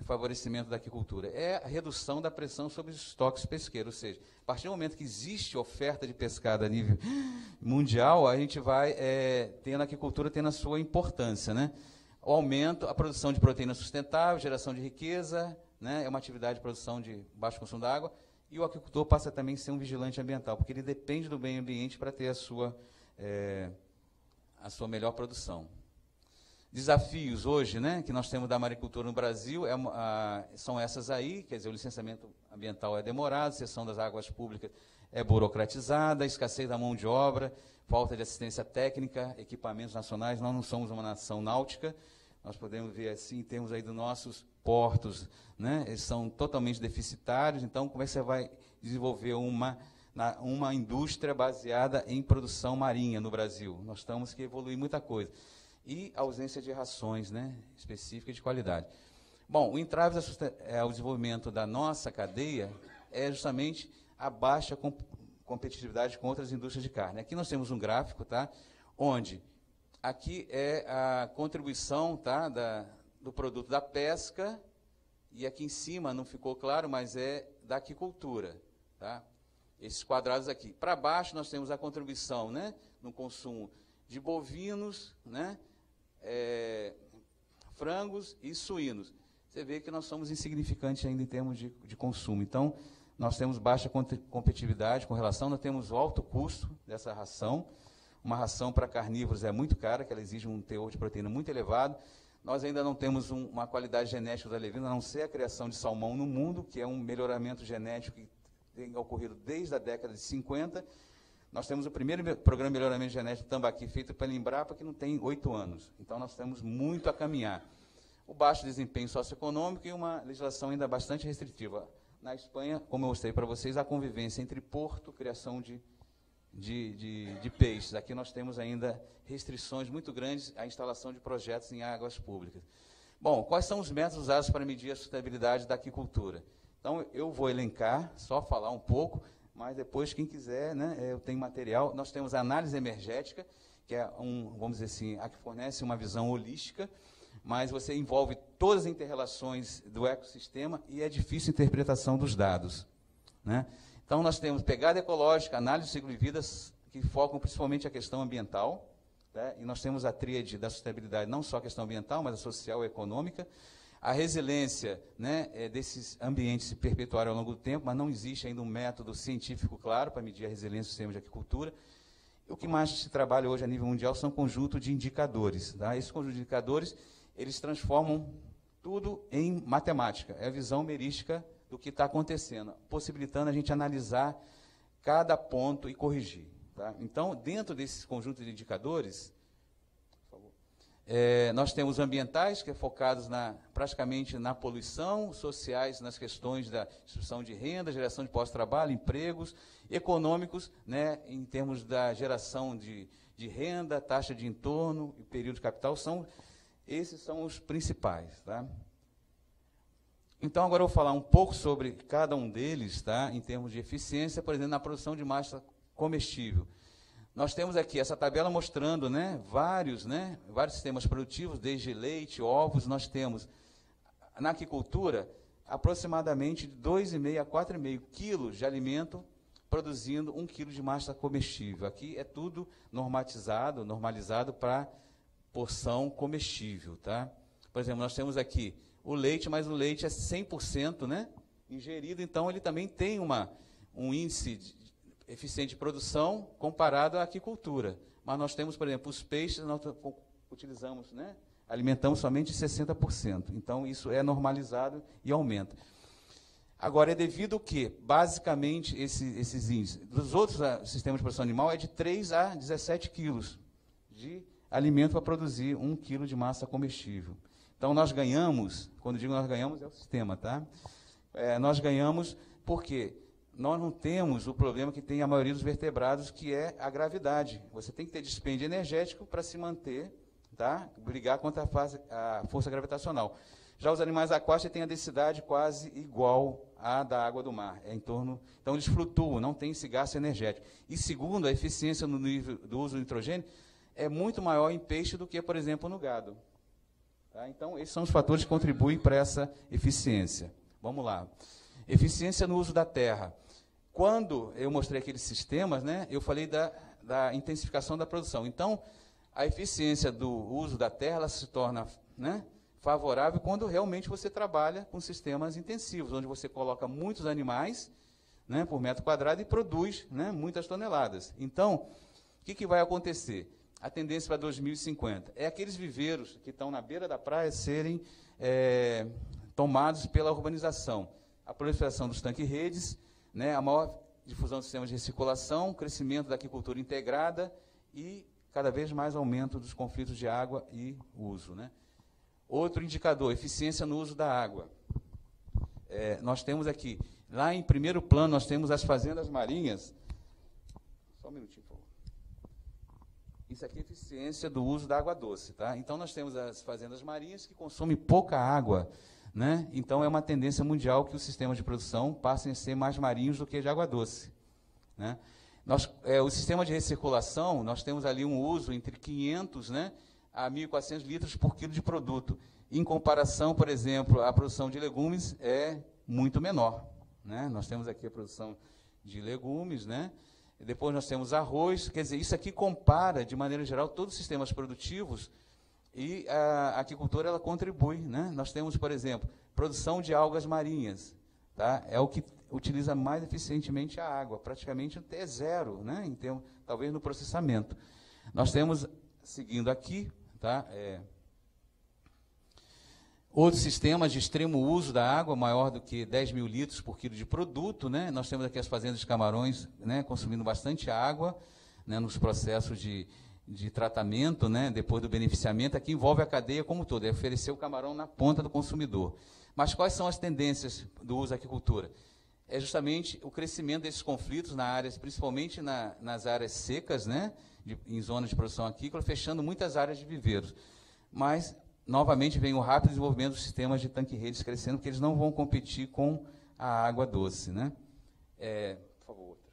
favorecimento da aquicultura? É a redução da pressão sobre os estoques pesqueiros, ou seja, a partir do momento que existe oferta de pescado a nível mundial, a gente vai tendo a aquicultura tendo a sua importância, né? O aumento, a produção de proteína sustentável, geração de riqueza, né? É uma atividade de produção de baixo consumo da água, e o aquicultor passa também a ser um vigilante ambiental, porque ele depende do meio ambiente para ter a sua melhor produção. Desafios hoje, né, que nós temos da maricultura no Brasil, são essas aí, quer dizer, o licenciamento ambiental é demorado, a cessão das águas públicas é burocratizada, escassez da mão de obra, falta de assistência técnica, equipamentos nacionais. Nós não somos uma nação náutica, nós podemos ver assim, em termos aí dos nossos portos, né, eles são totalmente deficitários. Então, como é que você vai desenvolver uma indústria baseada em produção marinha no Brasil? Nós temos que evoluir muita coisa. E ausência de rações, né, específicas de qualidade. Bom, o entrave ao desenvolvimento da nossa cadeia é justamente a baixa competitividade com outras indústrias de carne. Aqui nós temos um gráfico, tá, onde aqui é a contribuição, tá, do produto da pesca, e aqui em cima, não ficou claro, mas é da aquicultura. Tá? Esses quadrados aqui. Para baixo nós temos a contribuição, né, no consumo de bovinos, né, frangos e suínos. Você vê que nós somos insignificantes ainda em termos de consumo. Então, nós temos baixa competitividade com relação, nós temos alto custo dessa ração. Uma ração para carnívoros é muito cara, que ela exige um teor de proteína muito elevado. Nós ainda não temos uma qualidade genética da levina, a não ser a criação de salmão no mundo, que é um melhoramento genético que tem ocorrido desde a década de 50. Nós temos o primeiro programa de melhoramento genético do tambaqui feito pela Embrapa, que não tem 8 anos. Então, nós temos muito a caminhar. O baixo desempenho socioeconômico e uma legislação ainda bastante restritiva. Na Espanha, como eu mostrei para vocês, a convivência entre porto, criação de peixes. Aqui nós temos ainda restrições muito grandes à instalação de projetos em águas públicas. Bom, quais são os métodos usados para medir a sustentabilidade da aquicultura? Então, eu vou elencar, só falar um pouco, mas depois, quem quiser, né, eu tenho material. Nós temos a análise energética, que é vamos dizer assim, a que fornece uma visão holística, mas você envolve todas as inter-relações do ecossistema e é difícil a interpretação dos dados, né? Então, nós temos pegada ecológica, análise do ciclo de vida, que focam principalmente a questão ambiental, né? E nós temos a tríade da sustentabilidade, não só a questão ambiental, mas a social e econômica. A resiliência, né, desses ambientes se perpetuarem ao longo do tempo, mas não existe ainda um método científico claro para medir a resiliência do sistema de aquicultura. E o que mais se trabalha hoje a nível mundial são conjunto de indicadores. Tá? Esses conjuntos de indicadores, eles transformam tudo em matemática. É a visão merística do que está acontecendo, possibilitando a gente analisar cada ponto e corrigir. Tá? Então, dentro desses conjuntos de indicadores, por favor, Nós temos ambientais, que é focados praticamente na poluição, sociais, nas questões da distribuição de renda, geração de pós-trabalho, empregos, econômicos, né, em termos da geração de renda, taxa de entorno e período de capital, esses são os principais. Tá? Então, agora eu vou falar um pouco sobre cada um deles, tá, em termos de eficiência, por exemplo, na produção de massa comestível. Nós temos aqui essa tabela mostrando, né, vários sistemas produtivos, desde leite, ovos. Nós temos, na aquicultura, aproximadamente de 2,5 a 4,5 quilos de alimento produzindo 1 quilo de massa comestível. Aqui é tudo normalizado para porção comestível. Tá? Por exemplo, nós temos aqui o leite, mas o leite é 100%, né, ingerido, então ele também tem um índice eficiente de produção comparado à aquicultura. Mas nós temos, por exemplo, os peixes, nós utilizamos, né, alimentamos somente 60%. Então, isso é normalizado e aumenta. Agora, é devido ao que, basicamente, esses índices dos outros sistemas de produção animal é de 3 a 17 quilos de alimento para produzir 1 quilo de massa comestível. Então, nós ganhamos, quando digo nós ganhamos, é o sistema, tá? Nós ganhamos porque nós não temos o problema que tem a maioria dos vertebrados, que é a gravidade. Você tem que ter dispêndio energético para se manter, tá? Brigar contra a força gravitacional. Já os animais aquáticos têm a densidade quase igual à da água do mar. Então, eles flutuam, não tem esse gasto energético. E, segundo, a eficiência no nível do uso do nitrogênio é muito maior em peixe do que, por exemplo, no gado. Tá? Então, esses são os fatores que contribuem para essa eficiência. Vamos lá. Eficiência no uso da terra. Quando eu mostrei aqueles sistemas, né, eu falei da intensificação da produção. Então, a eficiência do uso da terra ela se torna, né, favorável quando realmente você trabalha com sistemas intensivos, onde você coloca muitos animais, né, por metro quadrado e produz, né, muitas toneladas. Então, o que vai acontecer? A tendência para 2050 é aqueles viveiros que estão na beira da praia serem tomados pela urbanização. A proliferação dos tanque-redes, né, a maior difusão de sistemas de recirculação, crescimento da aquicultura integrada e cada vez mais aumento dos conflitos de água e uso. Né? Outro indicador, eficiência no uso da água. Nós temos aqui, lá em primeiro plano, nós temos as fazendas marinhas. Só um minutinho, por favor. Isso aqui é eficiência do uso da água doce. Tá? Então, nós temos as fazendas marinhas que consomem pouca água. Né? Então, é uma tendência mundial que os sistemas de produção passem a ser mais marinhos do que de água doce. Né? O sistema de recirculação, nós temos ali um uso entre 500, né, a 1.400 litros por quilo de produto. Em comparação, por exemplo, a produção de legumes é muito menor. Né? Nós temos aqui a produção de legumes, né? E depois nós temos arroz, quer dizer, isso aqui compara, de maneira geral, todos os sistemas produtivos. E a aquicultura ela contribui. Né? Nós temos, por exemplo, produção de algas marinhas. Tá? É o que utiliza mais eficientemente a água, praticamente até zero, né? Em termos, talvez no processamento. Nós temos, seguindo aqui, tá? Outros sistemas de extremo uso da água, maior do que 10.000 litros por quilo de produto. Né? Nós temos aqui as fazendas de camarões, né, consumindo bastante água, né, nos processos de tratamento, né, depois do beneficiamento. Aqui envolve a cadeia como um todo, é oferecer o camarão na ponta do consumidor. Mas quais são as tendências do uso da aquicultura? É justamente o crescimento desses conflitos na áreas, principalmente nas áreas secas, né, em zonas de produção aquícola, fechando muitas áreas de viveiros. Mas, novamente, vem o rápido desenvolvimento dos sistemas de tanque-redes crescendo, porque eles não vão competir com a água doce. Né? Por favor, outra.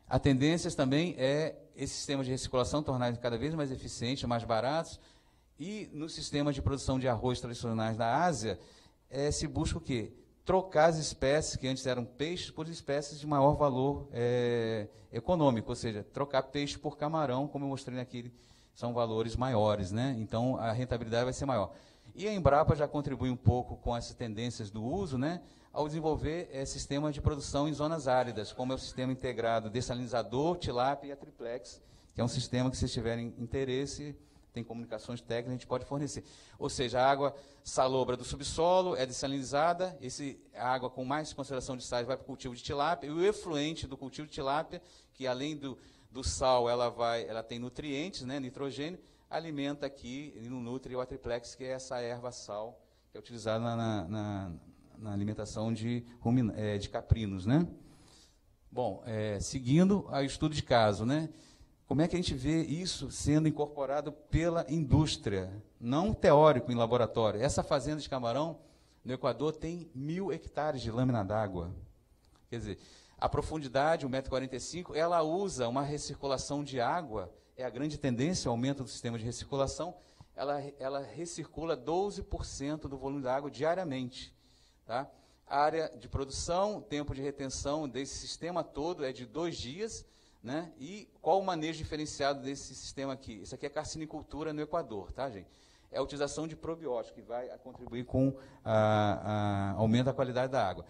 A tendência também é esses sistemas de recirculação tornarem cada vez mais eficientes, mais baratos, e nos sistemas de produção de arroz tradicionais da Ásia, se busca o quê? Trocar as espécies, que antes eram peixes, por espécies de maior valor econômico, ou seja, trocar peixe por camarão, como eu mostrei naquele, são valores maiores, né? Então a rentabilidade vai ser maior. E a Embrapa já contribui um pouco com essas tendências do uso, né, ao desenvolver sistemas de produção em zonas áridas, como é o sistema integrado dessalinizador, tilápia e a triplex, que é um sistema que, se tiverem interesse, tem comunicações técnicas, a gente pode fornecer. Ou seja, a água salobra do subsolo é dessalinizada, a água com mais concentração de sais vai para o cultivo de tilápia, e o efluente do cultivo de tilápia, que além do sal ela tem nutrientes, né, nitrogênio, alimenta aqui e não nutre o atriplex, que é essa erva sal que é utilizada na alimentação de caprinos, né? Bom, seguindo ao estudo de caso, né? Como é que a gente vê isso sendo incorporado pela indústria, não teórico em laboratório? Essa fazenda de camarão no Equador tem 1.000 hectares de lâmina d'água. Quer dizer, a profundidade, 1,45 m, ela usa uma recirculação de água, é a grande tendência, o aumento do sistema de recirculação, ela recircula 12% do volume da água diariamente. Tá? A área de produção, tempo de retenção desse sistema todo é de 2 dias, né? E qual o manejo diferenciado desse sistema aqui? Isso aqui é carcinicultura no Equador, tá, gente? É a utilização de probióticos, que vai contribuir com aumento da qualidade da água.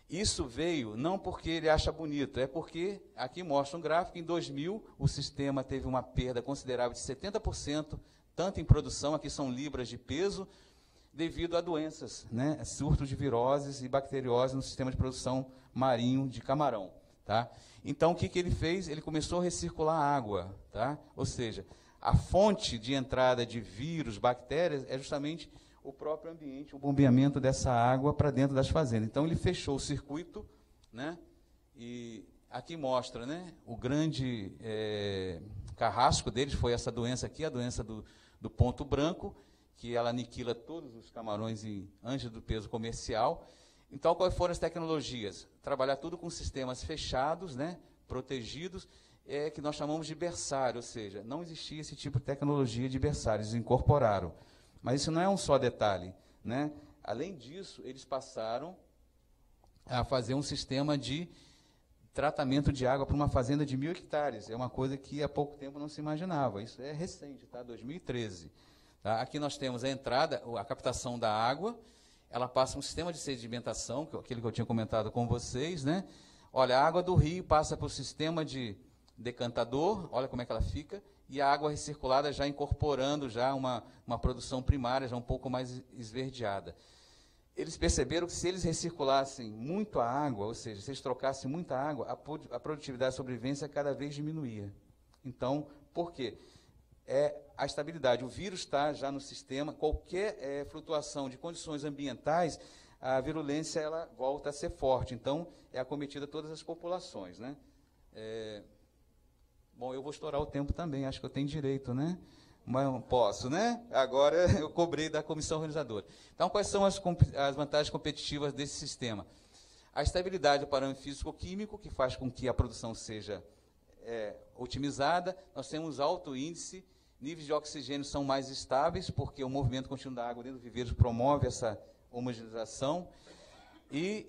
Isso veio não porque ele acha bonito, é porque, aqui mostra um gráfico, em 2000 o sistema teve uma perda considerável de 70%, tanto em produção, aqui são libras de peso, devido a doenças, né? Surtos de viroses e bacteriose no sistema de produção marinho de camarão. Tá? Então, o que ele fez? Ele começou a recircular água. Tá? Ou seja, a fonte de entrada de vírus, bactérias, é justamente o próprio ambiente, o bombeamento dessa água para dentro das fazendas. Então, ele fechou o circuito, né? E aqui mostra, né, o grande carrasco deles foi essa doença aqui, a doença do ponto branco, que ela aniquila todos os camarões antes do peso comercial. Então, quais foram as tecnologias? Trabalhar tudo com sistemas fechados, né, protegidos, que nós chamamos de berçário, ou seja, não existia esse tipo de tecnologia de berçário, eles incorporaram. Mas isso não é um só detalhe, né? Além disso, eles passaram a fazer um sistema de tratamento de água para uma fazenda de 1.000 hectares. É uma coisa que há pouco tempo não se imaginava. Isso é recente, tá? 2013. Tá? Aqui nós temos a entrada, a captação da água. Ela passa um sistema de sedimentação, que é aquele que eu tinha comentado com vocês, né? Olha, a água do rio passa por sistema de decantador, olha como é que ela fica, e a água recirculada já incorporando já uma produção primária, já um pouco mais esverdeada. Eles perceberam que se eles recirculassem muito a água, ou seja, se eles trocassem muita água, a produtividade de sobrevivência cada vez diminuía. Então, por quê? A estabilidade. O vírus está já no sistema, qualquer flutuação de condições ambientais, a virulência ela volta a ser forte. Então, é acometida todas as populações. Né? Bom, eu vou estourar o tempo também, acho que eu tenho direito, né? Mas não posso, né? Agora eu cobrei da comissão organizadora. Então, quais são as vantagens competitivas desse sistema? A estabilidade do parâmetro físico-químico, que faz com que a produção seja otimizada. Nós temos alto índice, níveis de oxigênio são mais estáveis, porque o movimento contínuo da água dentro do viveiro promove essa homogeneização. E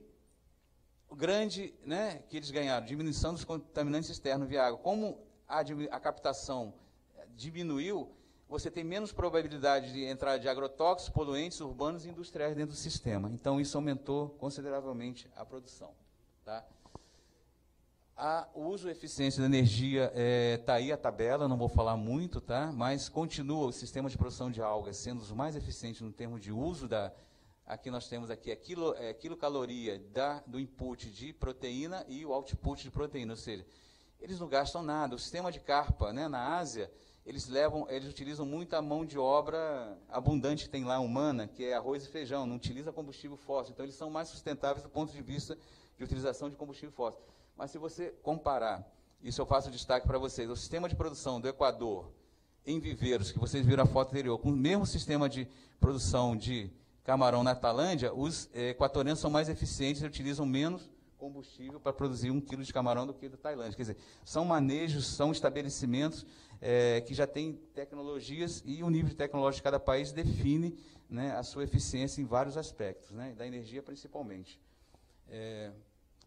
o grande, né, que eles ganharam, diminuição dos contaminantes externos via água. Como a captação diminuiu, você tem menos probabilidade de entrada de agrotóxicos, poluentes urbanos e industriais dentro do sistema. Então, isso aumentou consideravelmente a produção. Tá? O uso e eficiência da energia está aí a tabela, não vou falar muito, tá? Mas continua o sistema de produção de algas sendo os mais eficientes no termo de uso aqui nós temos aqui a quilocaloria do input de proteína e o output de proteína, ou seja, eles não gastam nada. O sistema de carpa, né, na Ásia, eles utilizam muita mão de obra abundante que tem lá, humana, que é arroz e feijão, não utiliza combustível fóssil. Então, eles são mais sustentáveis do ponto de vista de utilização de combustível fóssil. Mas, se você comparar, isso eu faço destaque para vocês, o sistema de produção do Equador, em viveiros, que vocês viram a foto anterior, com o mesmo sistema de produção de camarão na Tailândia, os equatorianos são mais eficientes e utilizam menos combustível para produzir 1 quilo de camarão do que da Tailândia. Quer dizer, são manejos, são estabelecimentos que já têm tecnologias e o nível de tecnologia de cada país define, né, a sua eficiência em vários aspectos, né, da energia principalmente.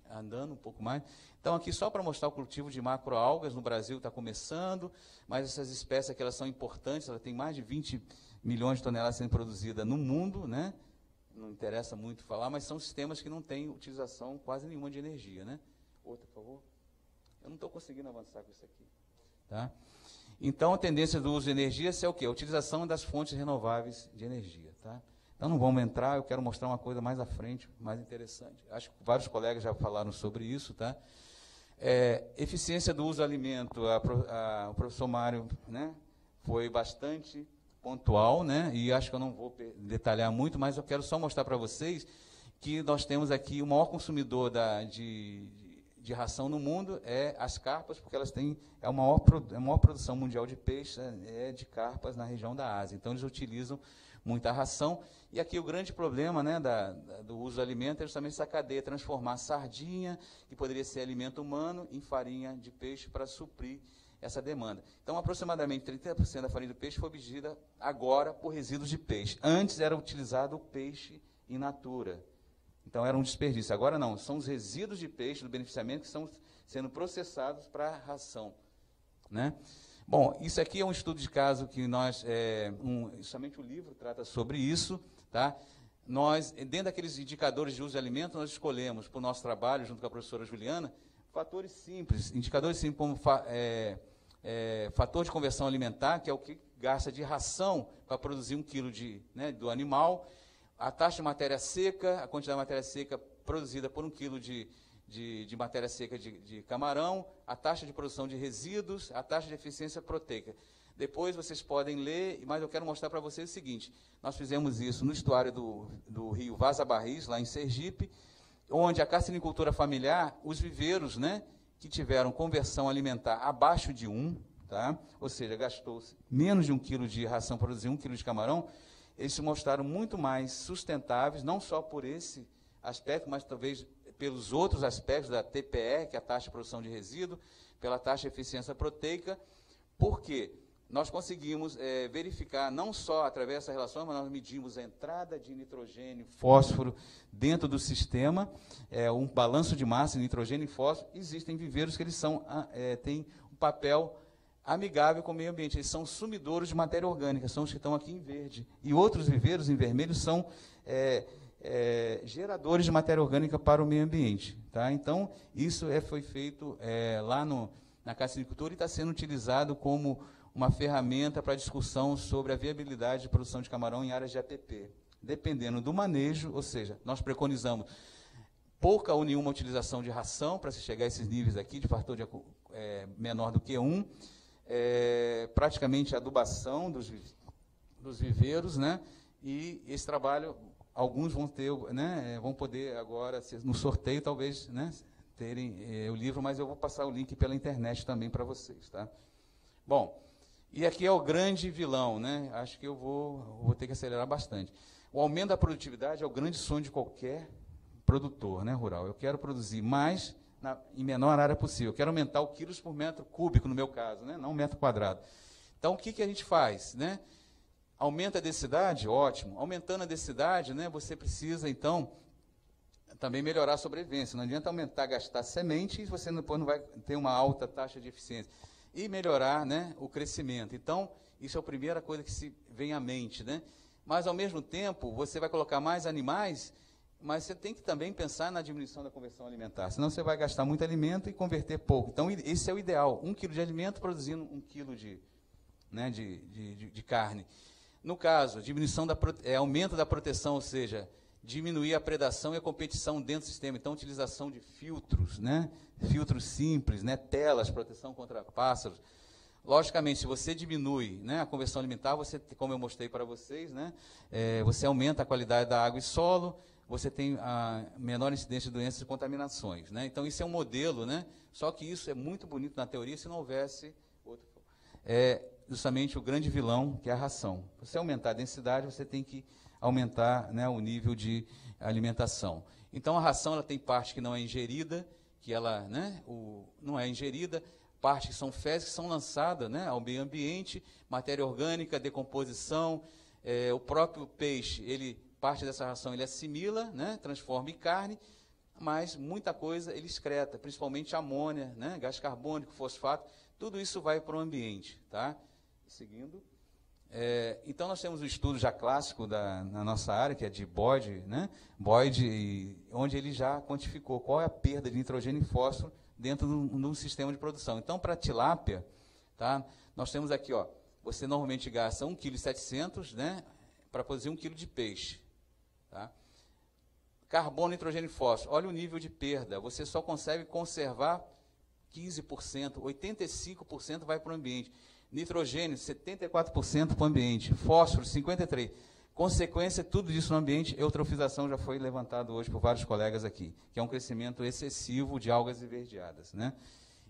Andando um pouco mais. Então, aqui só para mostrar o cultivo de macroalgas no Brasil está começando, mas essas espécies aqui elas são importantes, ela tem mais de 20 milhões de toneladas sendo produzidas no mundo, né? Não interessa muito falar, mas são sistemas que não têm utilização quase nenhuma de energia, né? Outra, por favor. Eu não estou conseguindo avançar com isso aqui. Tá? Então, a tendência do uso de energia é o quê? A utilização das fontes renováveis de energia. Tá? Então, não vamos entrar, eu quero mostrar uma coisa mais à frente, mais interessante. Acho que vários colegas já falaram sobre isso. Tá? Eficiência do uso do alimento, o professor Mário, né, foi bastante pontual, né? E acho que eu não vou detalhar muito, mas eu quero só mostrar para vocês que nós temos aqui o maior consumidor de ração no mundo é as carpas, porque elas têm a maior produção mundial de peixe é de carpas na região da Ásia. Então, eles utilizam muita ração. E aqui o grande problema, né, do uso do alimento é justamente essa cadeia, transformar sardinha, que poderia ser alimento humano, em farinha de peixe para suprir essa demanda. Então, aproximadamente 30% da farinha de peixe foi obtida agora por resíduos de peixe. Antes era utilizado o peixe in natura. Então, era um desperdício. Agora não, são os resíduos de peixe do beneficiamento que estão sendo processados para ração, né? Bom, isso aqui é um estudo de caso que nós, somente o livro trata sobre isso, tá? Nós, dentro daqueles indicadores de uso de alimento, nós escolhemos, para o nosso trabalho, junto com a professora Juliana, fatores simples, indicadores simples como fator de conversão alimentar, que é o que gasta de ração para produzir 1 quilo do animal, a taxa de matéria seca, a quantidade de matéria seca produzida por 1 quilo de matéria seca de camarão, a taxa de produção de resíduos, a taxa de eficiência proteica. Depois vocês podem ler, mas eu quero mostrar para vocês o seguinte, nós fizemos isso no estuário do rio Vaza Barris, lá em Sergipe, onde a carcinicultura familiar, os viveiros, né, que tiveram conversão alimentar abaixo de 1, tá? Ou seja, gastou menos de 1 quilo de ração para produzir 1 quilo de camarão, eles se mostraram muito mais sustentáveis, não só por esse aspecto, mas talvez pelos outros aspectos da TPE, que é a taxa de produção de resíduo, pela taxa de eficiência proteica, porque nós conseguimos verificar, não só através dessa relação, mas nós medimos a entrada de nitrogênio, fósforo dentro do sistema, um balanço de massa de nitrogênio e fósforo. Existem viveiros que eles têm um papel amigável com o meio ambiente, eles são sumidores de matéria orgânica, são os que estão aqui em verde. E outros viveiros em vermelho são geradores de matéria orgânica para o meio ambiente. Tá? Então, isso foi feito lá na carcinicultura e está sendo utilizado como uma ferramenta para discussão sobre a viabilidade de produção de camarão em áreas de APP. Dependendo do manejo, ou seja, nós preconizamos pouca ou nenhuma utilização de ração para se chegar a esses níveis aqui, de fator menor do que 1, praticamente adubação dos viveiros, né? E esse trabalho, alguns vão ter, né, vão poder agora, no sorteio, talvez, né, terem o livro, mas eu vou passar o link pela internet também para vocês. Tá? Bom, e aqui é o grande vilão, né? Acho que eu vou ter que acelerar bastante. O aumento da produtividade é o grande sonho de qualquer produtor, né, rural. Eu quero produzir mais em menor área possível. Eu quero aumentar o quilos por metro cúbico, no meu caso, né, não metro quadrado. Então, o que a gente faz? Né? Aumenta a densidade? Ótimo. Aumentando a densidade, né, você precisa, então, também melhorar a sobrevivência. Não adianta aumentar, gastar semente, e você depois não vai ter uma alta taxa de eficiência. E melhorar, né, o crescimento. Então, isso é a primeira coisa que se vem à mente. Né? Mas, ao mesmo tempo, você vai colocar mais animais, mas você tem que também pensar na diminuição da conversão alimentar. Senão você vai gastar muito alimento e converter pouco. Então, esse é o ideal. 1 quilo de alimento produzindo 1 quilo de carne. No caso, diminuição aumento da proteção, ou seja, diminuir a predação e a competição dentro do sistema. Então, utilização de filtros, né? Filtros simples, né? Telas, proteção contra pássaros. Logicamente, se você diminui, né, a conversão alimentar, você, como eu mostrei para vocês, né, você aumenta a qualidade da água e solo, você tem a menor incidência de doenças e contaminações. Né? Então, isso é um modelo, né? Só que isso é muito bonito na teoria se não houvesse justamente o grande vilão, que é a ração. Se você aumentar a densidade, você tem que aumentar, né, o nível de alimentação. Então, a ração ela tem parte que não é ingerida, que ela, né, não é ingerida, parte que são fezes que são lançadas, né, ao meio ambiente, matéria orgânica, decomposição, o próprio peixe, parte dessa ração ele assimila, né, transforma em carne, mas muita coisa ele excreta, principalmente amônia, né, gás carbônico, fosfato, tudo isso vai para o ambiente. Tá? Seguindo. Então, nós temos um estudo já clássico na nossa área, que é de Boyd, né? Boyd, onde ele já quantificou qual é a perda de nitrogênio e fósforo dentro de um sistema de produção. Então, para a tilápia, tá? Nós temos aqui, ó, você normalmente gasta 1,7 kg, né, para produzir 1 kg de peixe. Tá? Carbono, nitrogênio e fósforo. Olha o nível de perda. Você só consegue conservar 15%, 85% vai para o ambiente. Nitrogênio, 74% para o ambiente. Fósforo, 53%. Consequência, tudo isso no ambiente, eutrofização já foi levantado hoje por vários colegas aqui, que é um crescimento excessivo de algas esverdeadas, né?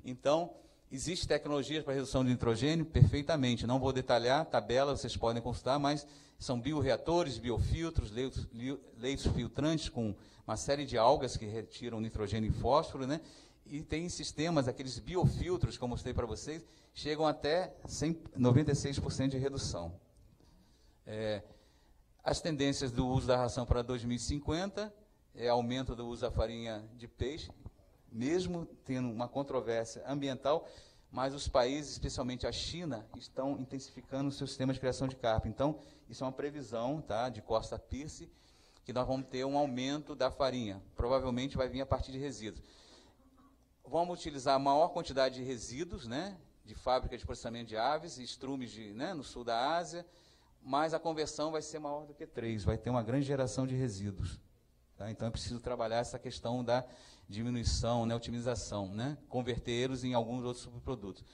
Então, existe tecnologias para redução de nitrogênio? Perfeitamente. Não vou detalhar, tabela, vocês podem consultar, mas são bioreatores, biofiltros, leitos filtrantes com uma série de algas que retiram nitrogênio e fósforo, né? E tem sistemas, aqueles biofiltros, que eu mostrei para vocês, chegam até 96% de redução. As tendências do uso da ração para 2050 é aumento do uso da farinha de peixe, mesmo tendo uma controvérsia ambiental, mas os países, especialmente a China, estão intensificando o seu sistema de criação de carpa. Então, isso é uma previsão, tá, de Costa Pierce, que nós vamos ter um aumento da farinha. Provavelmente vai vir a partir de resíduos. Vamos utilizar a maior quantidade de resíduos, né, de fábrica de processamento de aves e estrumes no sul da Ásia, mas a conversão vai ser maior do que 3, vai ter uma grande geração de resíduos. Tá? Então, é preciso trabalhar essa questão da diminuição, né, otimização, né, convertê-los em alguns outros subprodutos.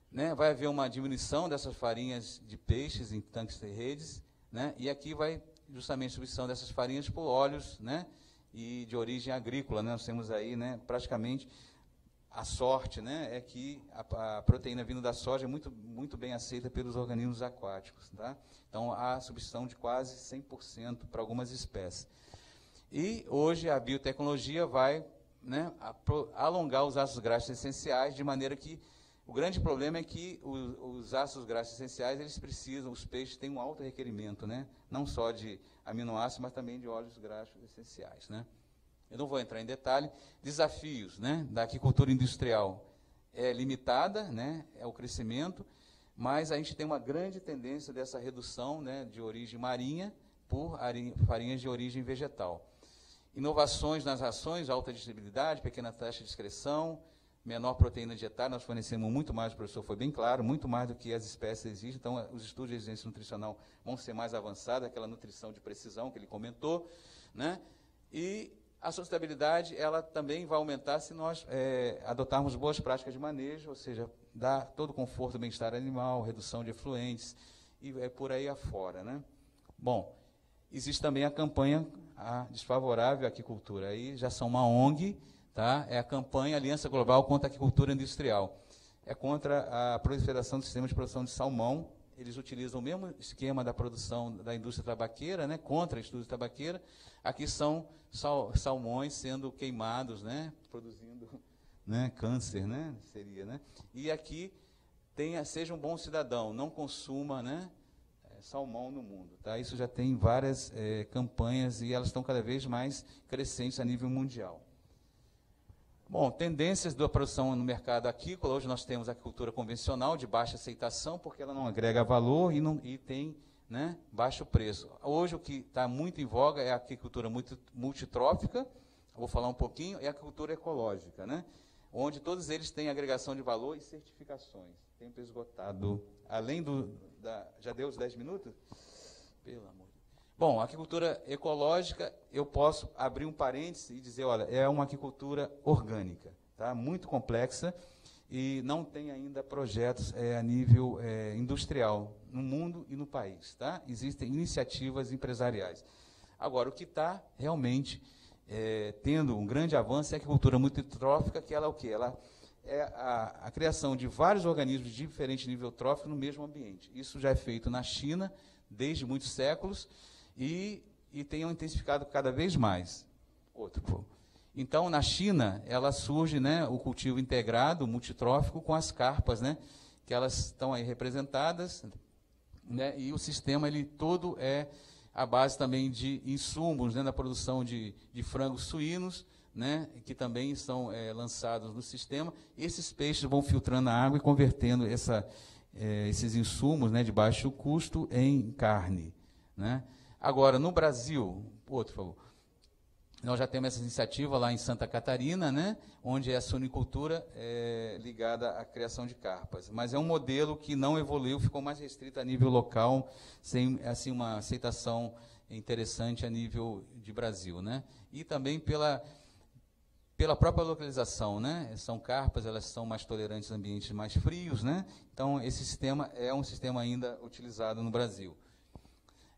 Né, vai haver uma diminuição dessas farinhas de peixes em tanques e redes, né, e aqui vai justamente a substituição dessas farinhas por óleos, né, e de origem agrícola. Né, nós temos aí, né, praticamente a sorte, né, é que a proteína vindo da soja é muito bem aceita pelos organismos aquáticos. Tá? Então, há substituição de quase 100% para algumas espécies. E hoje a biotecnologia vai, né, alongar os ácidos graxos essenciais, de maneira que o grande problema é que os ácidos graxos essenciais, eles precisam, os peixes têm um alto requerimento, né, não só de aminoácidos, mas também de óleos graxos essenciais. Né? Eu não vou entrar em detalhe. Desafios, né, da aquicultura industrial é limitada, né, é o crescimento, mas a gente tem uma grande tendência dessa redução, né, de origem marinha por farinhas de origem vegetal. Inovações nas rações, alta digestibilidade, pequena taxa de excreção, menor proteína dietária, nós fornecemos muito mais, o professor foi bem claro, muito mais do que as espécies exigem, então os estudos de exigência nutricional vão ser mais avançados, aquela nutrição de precisão que ele comentou, né, e a sustentabilidade, ela também vai aumentar se nós adotarmos boas práticas de manejo, ou seja, dar todo o conforto e bem-estar animal, redução de efluentes, e por aí afora. Né? Bom, existe também a campanha desfavorável à aquicultura. Aí já são uma ONG, tá? É a campanha Aliança Global contra a Aquicultura Industrial. É contra a proliferação do sistema de produção de salmão. Eles utilizam o mesmo esquema da produção da indústria tabaqueira, né, contra a indústria tabaqueira. Aqui são salmões sendo queimados, né, produzindo, né, câncer, né, seria, né? E aqui seja um bom cidadão, não consuma, né, salmão no mundo. Tá? Isso já tem várias campanhas e elas estão cada vez mais crescentes a nível mundial. Bom, tendências da produção no mercado aquícola. Hoje nós temos a aquicultura convencional de baixa aceitação, porque ela não agrega valor e tem, né, baixo preço. Hoje o que está muito em voga é a aquicultura multitrófica, vou falar um pouquinho, e a aquicultura ecológica, né, onde todos eles têm agregação de valor e certificações. Tempo esgotado. Além já deu os 10 minutos? Pelo amor de Deus. Bom, a aquicultura ecológica, eu posso abrir um parêntese e dizer, olha, é uma aquicultura orgânica, tá? Muito complexa e não tem ainda projetos a nível industrial no mundo e no país. Tá? Existem iniciativas empresariais. Agora, o que está realmente tendo um grande avanço é a aquicultura multitrófica, que ela é o quê? Ela é a criação de vários organismos de diferente nível trófico no mesmo ambiente. Isso já é feito na China desde muitos séculos, e tenham intensificado cada vez mais. Então, na China, ela surge, né, o cultivo integrado, multitrófico, com as carpas, né, que elas estão aí representadas, né, e o sistema ele todo é a base também de insumos, né, na produção de frangos suínos, né, que também são lançados no sistema. Esses peixes vão filtrando a água e convertendo esses insumos, né, de baixo custo em carne. Né? Agora, no Brasil, por favor, nós já temos essa iniciativa lá em Santa Catarina, né, onde a suinicultura é ligada à criação de carpas. Mas é um modelo que não evoluiu, ficou mais restrito a nível local, sem assim, uma aceitação interessante a nível de Brasil. Né? E também pela pela própria localização, né? São carpas, elas são mais tolerantes a ambientes mais frios, né? Então, esse sistema é um sistema ainda utilizado no Brasil.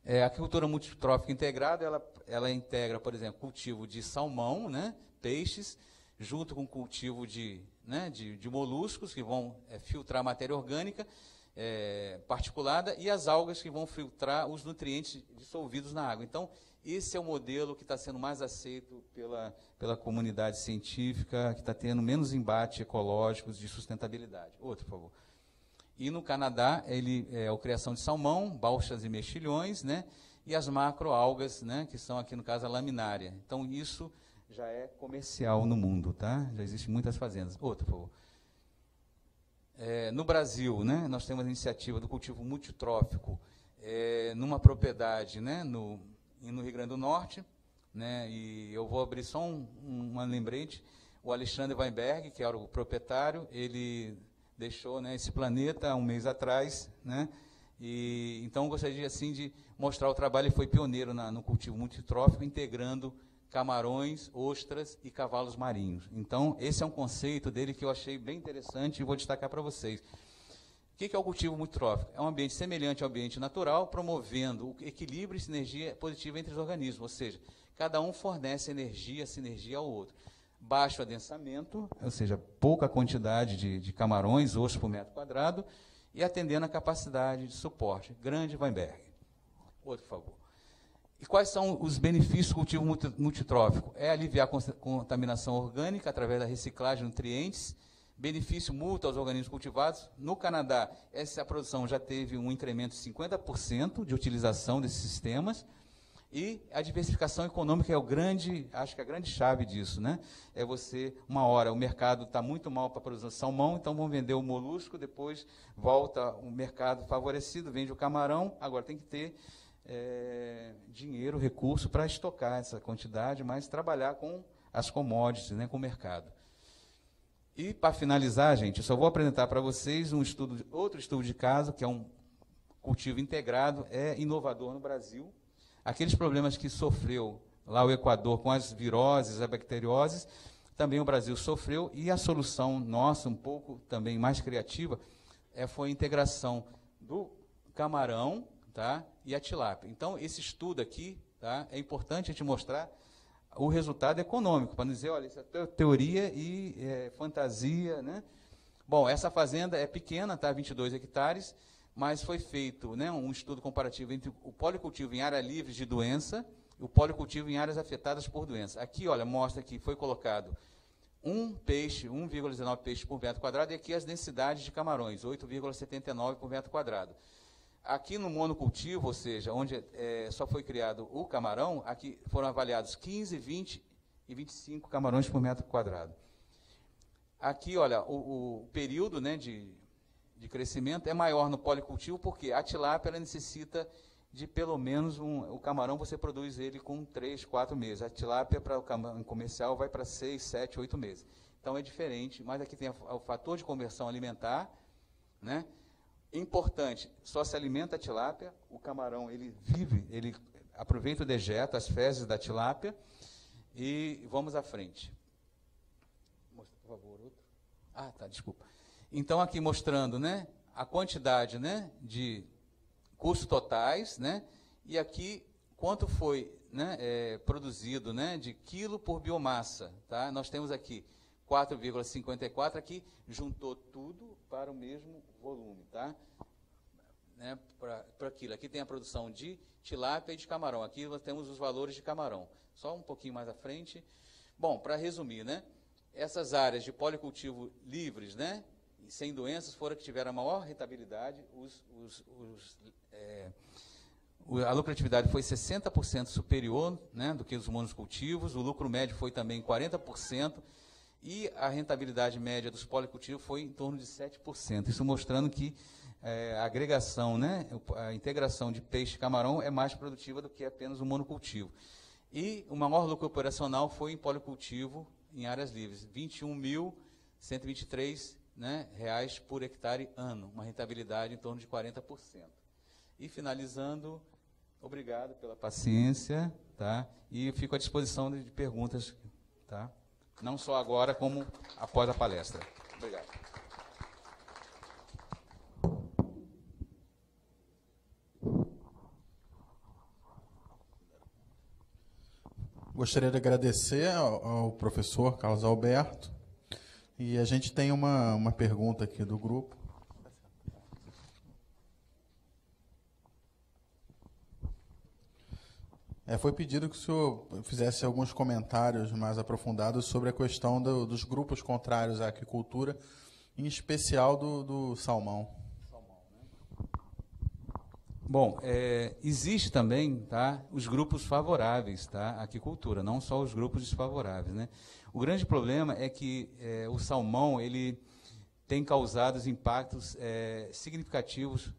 A agricultura multitrófica integrada, ela integra, por exemplo, cultivo de salmão, né? Peixes, junto com cultivo de moluscos, que vão filtrar matéria orgânica particulada, e as algas, que vão filtrar os nutrientes dissolvidos na água. Então, esse é o modelo que está sendo mais aceito pela comunidade científica, que está tendo menos embates ecológicos de sustentabilidade. Outro, por favor. E no Canadá, ele é a criação de salmão, balsas e mexilhões, né? E as macroalgas, né? Que são, aqui no caso, a laminária. Então, isso já é comercial no mundo, tá? Já existem muitas fazendas. Outro, por favor. No Brasil, né? Nós temos a iniciativa do cultivo multitrófico numa propriedade, né? No Rio Grande do Norte, né? E eu vou abrir só uma lembrete. O Alexandre Weinberg, que era o proprietário, ele deixou, né, esse planeta há um mês atrás, né? E então eu gostaria assim de mostrar o trabalho. Ele foi pioneiro no cultivo multitrófico, integrando camarões, ostras e cavalos marinhos. Então, esse é um conceito dele que eu achei bem interessante e vou destacar para vocês. O que é o cultivo multitrófico? É um ambiente semelhante ao ambiente natural, promovendo o equilíbrio e sinergia positiva entre os organismos, ou seja, cada um fornece sinergia ao outro. Baixo adensamento, ou seja, pouca quantidade de camarões, ostras por metro quadrado, e atendendo a capacidade de suporte. Grande Weinberg. Outro, por favor. E quais são os benefícios do cultivo multitrófico? É aliviar a contaminação orgânica através da reciclagem de nutrientes, benefício mútuo aos organismos cultivados. No Canadá, essa produção já teve um incremento de 50% de utilização desses sistemas, e a diversificação econômica é acho que a grande chave disso, né? É você, uma hora, o mercado está muito mal para a produção de salmão, então vão vender o molusco, depois volta o mercado favorecido, vende o camarão, agora tem que ter dinheiro, recurso para estocar essa quantidade, mas trabalhar com as commodities, né, com o mercado. E, para finalizar, gente, eu só vou apresentar para vocês outro estudo de caso, que é um cultivo integrado, inovador no Brasil. Aqueles problemas que sofreu lá o Equador com as viroses, as bacterioses, também o Brasil sofreu, e a solução nossa, um pouco também mais criativa, foi a integração do camarão, tá, e a tilápia. Então, esse estudo aqui, tá, é importante a gente mostrar o resultado econômico, para não dizer, olha, isso é teoria e fantasia, né? Bom, essa fazenda é pequena, tá, 22 hectares, mas foi feito, né, um estudo comparativo entre o policultivo em áreas livres de doença e o policultivo em áreas afetadas por doença. Aqui, olha, mostra que foi colocado 1,19 peixes por metro quadrado, e aqui as densidades de camarões, 8,79 por metro quadrado. Aqui no monocultivo, ou seja, onde só foi criado o camarão, aqui foram avaliados 15, 20 e 25 camarões por metro quadrado. Aqui, olha, o período, né, de crescimento é maior no policultivo, porque a tilápia ela necessita de pelo menos o camarão você produz ele com 3, 4 meses. A tilápia para o camarão comercial vai para 6, 7, 8 meses. Então é diferente, mas aqui tem o fator de conversão alimentar, né? Importante, só se alimenta a tilápia, o camarão ele vive, ele aproveita o dejeto, as fezes da tilápia, e vamos à frente. Mostra, por favor, outro. Ah, tá, desculpa. Então, aqui mostrando, né, a quantidade, né, de custos totais, né, e aqui quanto foi, né, produzido, né, de quilo por biomassa. Tá? Nós temos aqui 4,54, aqui juntou tudo para o mesmo volume. Tá? Né, para aquilo. Aqui tem a produção de tilápia e de camarão. Aqui nós temos os valores de camarão. Só um pouquinho mais à frente. Bom, para resumir, né, essas áreas de policultivo livres, né, sem doenças, foram que tiveram a maior rentabilidade. A lucratividade foi 60% superior, né, do que os monocultivos. O lucro médio foi também 40%. E a rentabilidade média dos policultivos foi em torno de 7%. Isso mostrando que a agregação, né, a integração de peixe e camarão é mais produtiva do que apenas o monocultivo. E o maior lucro operacional foi em policultivo em áreas livres, 21.123, né, reais por hectare ano, uma rentabilidade em torno de 40%. E finalizando, obrigado pela paciência, tá? E fico à disposição de perguntas, tá? não só agora, como após a palestra. Obrigado. Gostaria de agradecer ao professor Carlos Alberto. E a gente tem uma pergunta aqui do grupo. Foi pedido que o senhor fizesse alguns comentários mais aprofundados sobre a questão dos grupos contrários à aquicultura, em especial do salmão. Bom, existe também, tá, os grupos favoráveis, tá, à aquicultura, não só os grupos desfavoráveis, né? O grande problema é que o salmão ele tem causado impactos significativos,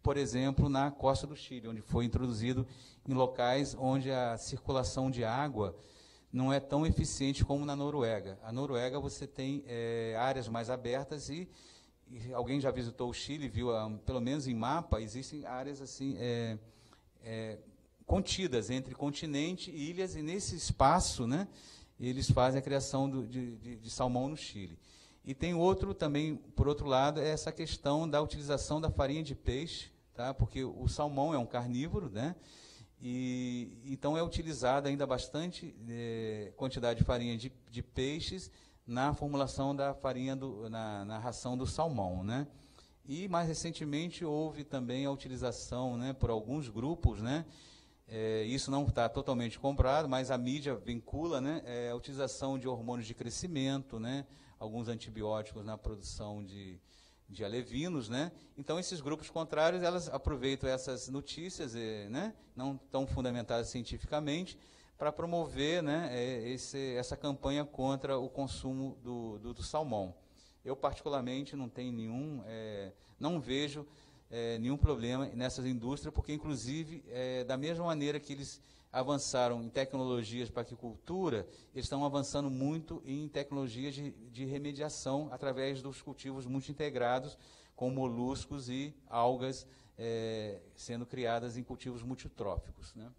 por exemplo, na costa do Chile, onde foi introduzido em locais onde a circulação de água não é tão eficiente como na Noruega. A Noruega você tem áreas mais abertas e alguém já visitou o Chile, viu, pelo menos em mapa, existem áreas assim contidas entre continente e ilhas, e nesse espaço, né, eles fazem a criação de salmão no Chile. E tem outro também, por outro lado, essa questão da utilização da farinha de peixe, tá? Porque o salmão é um carnívoro, né? E então é utilizada ainda bastante quantidade de farinha de peixes na formulação da farinha, na ração do salmão, né? E, mais recentemente, houve também a utilização, né, por alguns grupos, né? Isso não está totalmente comprado, mas a mídia vincula, né, a utilização de hormônios de crescimento, né, alguns antibióticos na produção de alevinos, né? Então, esses grupos contrários, elas aproveitam essas notícias, né, não tão fundamentadas cientificamente, para promover, né, essa campanha contra o consumo do salmão. Eu, particularmente, não tenho não vejo nenhum problema nessas indústrias, porque, inclusive, da mesma maneira que eles avançaram em tecnologias para a aquicultura, eles estão avançando muito em tecnologias de remediação através dos cultivos multi-integrados, com moluscos e algas sendo criadas em cultivos multitróficos, né?